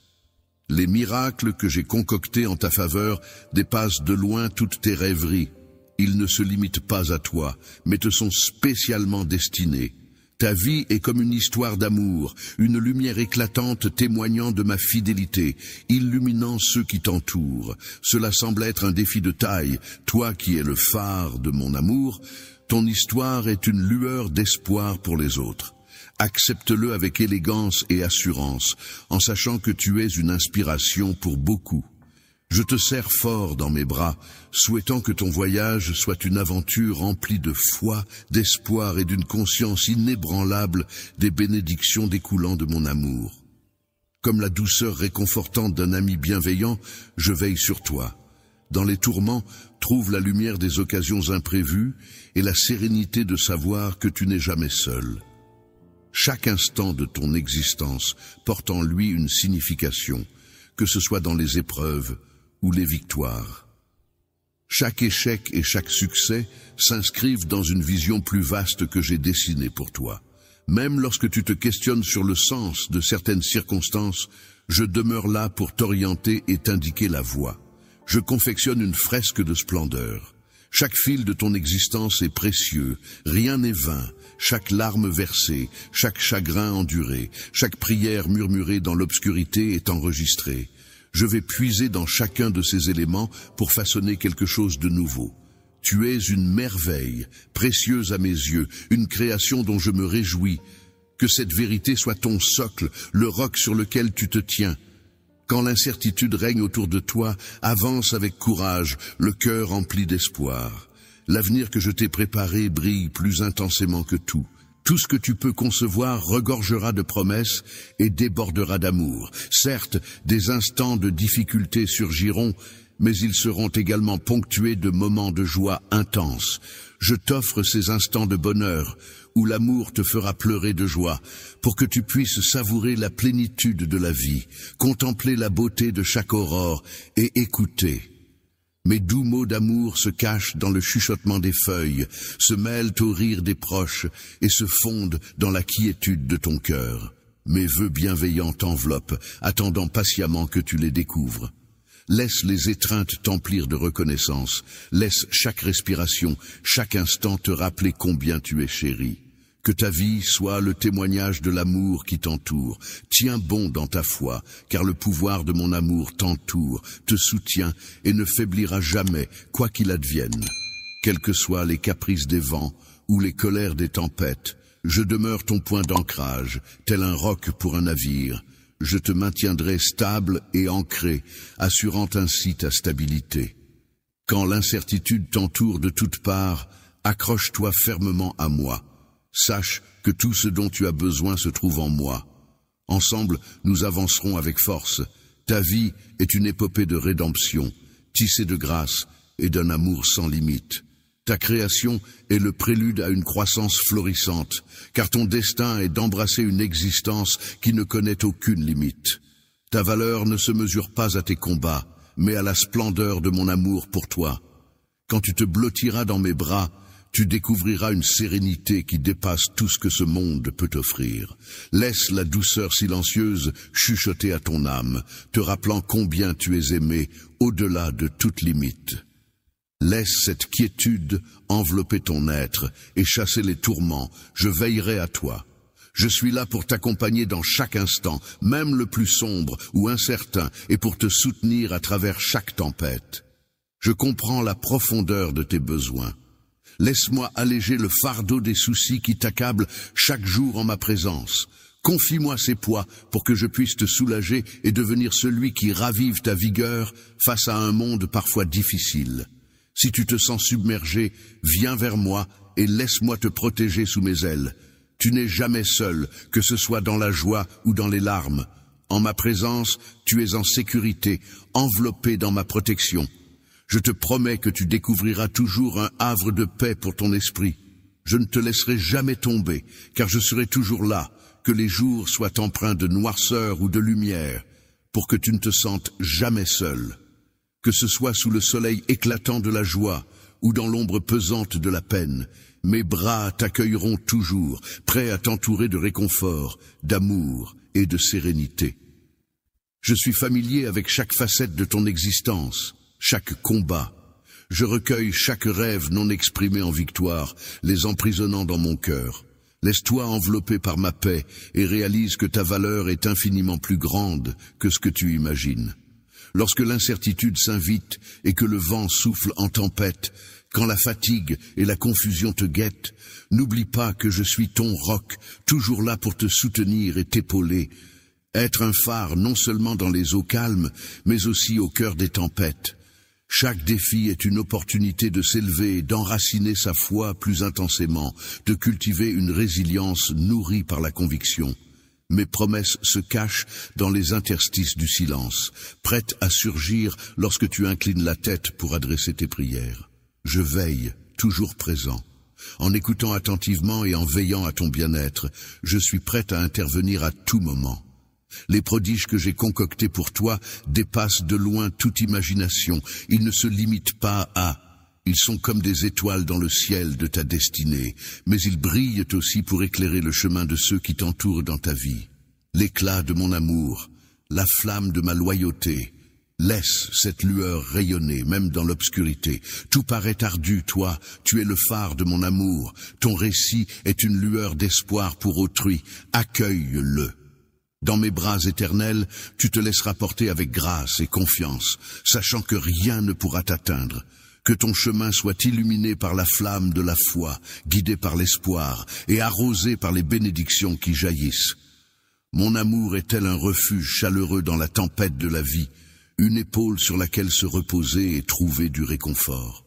Les miracles que j'ai concoctés en ta faveur dépassent de loin toutes tes rêveries. Ils ne se limitent pas à toi, mais te sont spécialement destinés. Ta vie est comme une histoire d'amour, une lumière éclatante témoignant de ma fidélité, illuminant ceux qui t'entourent. Cela semble être un défi de taille. Toi qui es le phare de mon amour, ton histoire est une lueur d'espoir pour les autres. Accepte-le avec élégance et assurance, en sachant que tu es une inspiration pour beaucoup. Je te serre fort dans mes bras, souhaitant que ton voyage soit une aventure remplie de foi, d'espoir et d'une conscience inébranlable des bénédictions découlant de mon amour. Comme la douceur réconfortante d'un ami bienveillant, je veille sur toi. Dans les tourments, trouve la lumière des occasions imprévues et la sérénité de savoir que tu n'es jamais seul. Chaque instant de ton existence porte en lui une signification, que ce soit dans les épreuves ou les victoires. Chaque échec et chaque succès s'inscrivent dans une vision plus vaste que j'ai dessinée pour toi. Même lorsque tu te questionnes sur le sens de certaines circonstances, je demeure là pour t'orienter et t'indiquer la voie. Je confectionne une fresque de splendeur. Chaque fil de ton existence est précieux, rien n'est vain. Chaque larme versée, chaque chagrin enduré, chaque prière murmurée dans l'obscurité est enregistrée. Je vais puiser dans chacun de ces éléments pour façonner quelque chose de nouveau. Tu es une merveille, précieuse à mes yeux, une création dont je me réjouis. Que cette vérité soit ton socle, le roc sur lequel tu te tiens. Quand l'incertitude règne autour de toi, avance avec courage, le cœur empli d'espoir. L'avenir que je t'ai préparé brille plus intensément que tout. Tout ce que tu peux concevoir regorgera de promesses et débordera d'amour. Certes, des instants de difficulté surgiront, mais ils seront également ponctués de moments de joie intense. Je t'offre ces instants de bonheur, où l'amour te fera pleurer de joie, pour que tu puisses savourer la plénitude de la vie, contempler la beauté de chaque aurore et écouter. Mes doux mots d'amour se cachent dans le chuchotement des feuilles, se mêlent au rire des proches et se fondent dans la quiétude de ton cœur. Mes vœux bienveillants t'enveloppent, attendant patiemment que tu les découvres. Laisse les étreintes t'emplir de reconnaissance. Laisse chaque respiration, chaque instant te rappeler combien tu es chéri. Que ta vie soit le témoignage de l'amour qui t'entoure. Tiens bon dans ta foi, car le pouvoir de mon amour t'entoure, te soutient et ne faiblira jamais, quoi qu'il advienne. Quels que soient les caprices des vents ou les colères des tempêtes, je demeure ton point d'ancrage, tel un roc pour un navire. Je te maintiendrai stable et ancré, assurant ainsi ta stabilité. Quand l'incertitude t'entoure de toutes parts, accroche-toi fermement à moi. Sache que tout ce dont tu as besoin se trouve en moi. Ensemble, nous avancerons avec force. Ta vie est une épopée de rédemption, tissée de grâce et d'un amour sans limite. Ta création est le prélude à une croissance florissante, car ton destin est d'embrasser une existence qui ne connaît aucune limite. Ta valeur ne se mesure pas à tes combats, mais à la splendeur de mon amour pour toi. Quand tu te blottiras dans mes bras, tu découvriras une sérénité qui dépasse tout ce que ce monde peut t'offrir. Laisse la douceur silencieuse chuchoter à ton âme, te rappelant combien tu es aimé au-delà de toute limite. Laisse cette quiétude envelopper ton être et chasser les tourments. Je veillerai à toi. Je suis là pour t'accompagner dans chaque instant, même le plus sombre ou incertain, et pour te soutenir à travers chaque tempête. Je comprends la profondeur de tes besoins. Laisse-moi alléger le fardeau des soucis qui t'accablent chaque jour en ma présence. Confie-moi ces poids pour que je puisse te soulager et devenir celui qui ravive ta vigueur face à un monde parfois difficile. Si tu te sens submergé, viens vers moi et laisse-moi te protéger sous mes ailes. Tu n'es jamais seul, que ce soit dans la joie ou dans les larmes. En ma présence, tu es en sécurité, enveloppé dans ma protection. Je te promets que tu découvriras toujours un havre de paix pour ton esprit. Je ne te laisserai jamais tomber, car je serai toujours là, que les jours soient empreints de noirceur ou de lumière, pour que tu ne te sentes jamais seul. Que ce soit sous le soleil éclatant de la joie ou dans l'ombre pesante de la peine, mes bras t'accueilleront toujours, prêts à t'entourer de réconfort, d'amour et de sérénité. Je suis familier avec chaque facette de ton existence, chaque combat. Je recueille chaque rêve non exprimé en victoire, les emprisonnant dans mon cœur. Laisse-toi envelopper par ma paix et réalise que ta valeur est infiniment plus grande que ce que tu imagines. Lorsque l'incertitude s'invite et que le vent souffle en tempête, quand la fatigue et la confusion te guettent, n'oublie pas que je suis ton roc, toujours là pour te soutenir et t'épauler. Être un phare non seulement dans les eaux calmes, mais aussi au cœur des tempêtes. Chaque défi est une opportunité de s'élever et d'enraciner sa foi plus intensément, de cultiver une résilience nourrie par la conviction. Mes promesses se cachent dans les interstices du silence, prêtes à surgir lorsque tu inclines la tête pour adresser tes prières. Je veille, toujours présent. En écoutant attentivement et en veillant à ton bien-être, je suis prête à intervenir à tout moment. Les prodiges que j'ai concoctés pour toi dépassent de loin toute imagination. Ils ne se limitent pas à... Ils sont comme des étoiles dans le ciel de ta destinée, mais ils brillent aussi pour éclairer le chemin de ceux qui t'entourent dans ta vie. L'éclat de mon amour, la flamme de ma loyauté, laisse cette lueur rayonner, même dans l'obscurité. Tout paraît ardu, toi, tu es le phare de mon amour. Ton récit est une lueur d'espoir pour autrui. Accueille-le. Dans mes bras éternels, tu te laisseras porter avec grâce et confiance, sachant que rien ne pourra t'atteindre. Que ton chemin soit illuminé par la flamme de la foi, guidé par l'espoir et arrosé par les bénédictions qui jaillissent. Mon amour est tel un refuge chaleureux dans la tempête de la vie, une épaule sur laquelle se reposer et trouver du réconfort.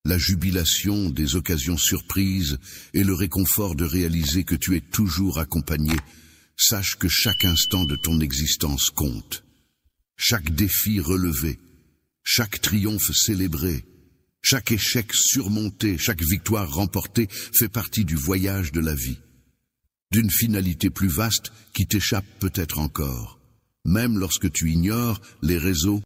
La jubilation des occasions surprises et le réconfort de réaliser que tu es toujours accompagné. Sache que chaque instant de ton existence compte. Chaque défi relevé, chaque triomphe célébré, chaque échec surmonté, chaque victoire remportée fait partie du voyage de la vie. D'une finalité plus vaste qui t'échappe peut-être encore. Même lorsque tu ignores les réseaux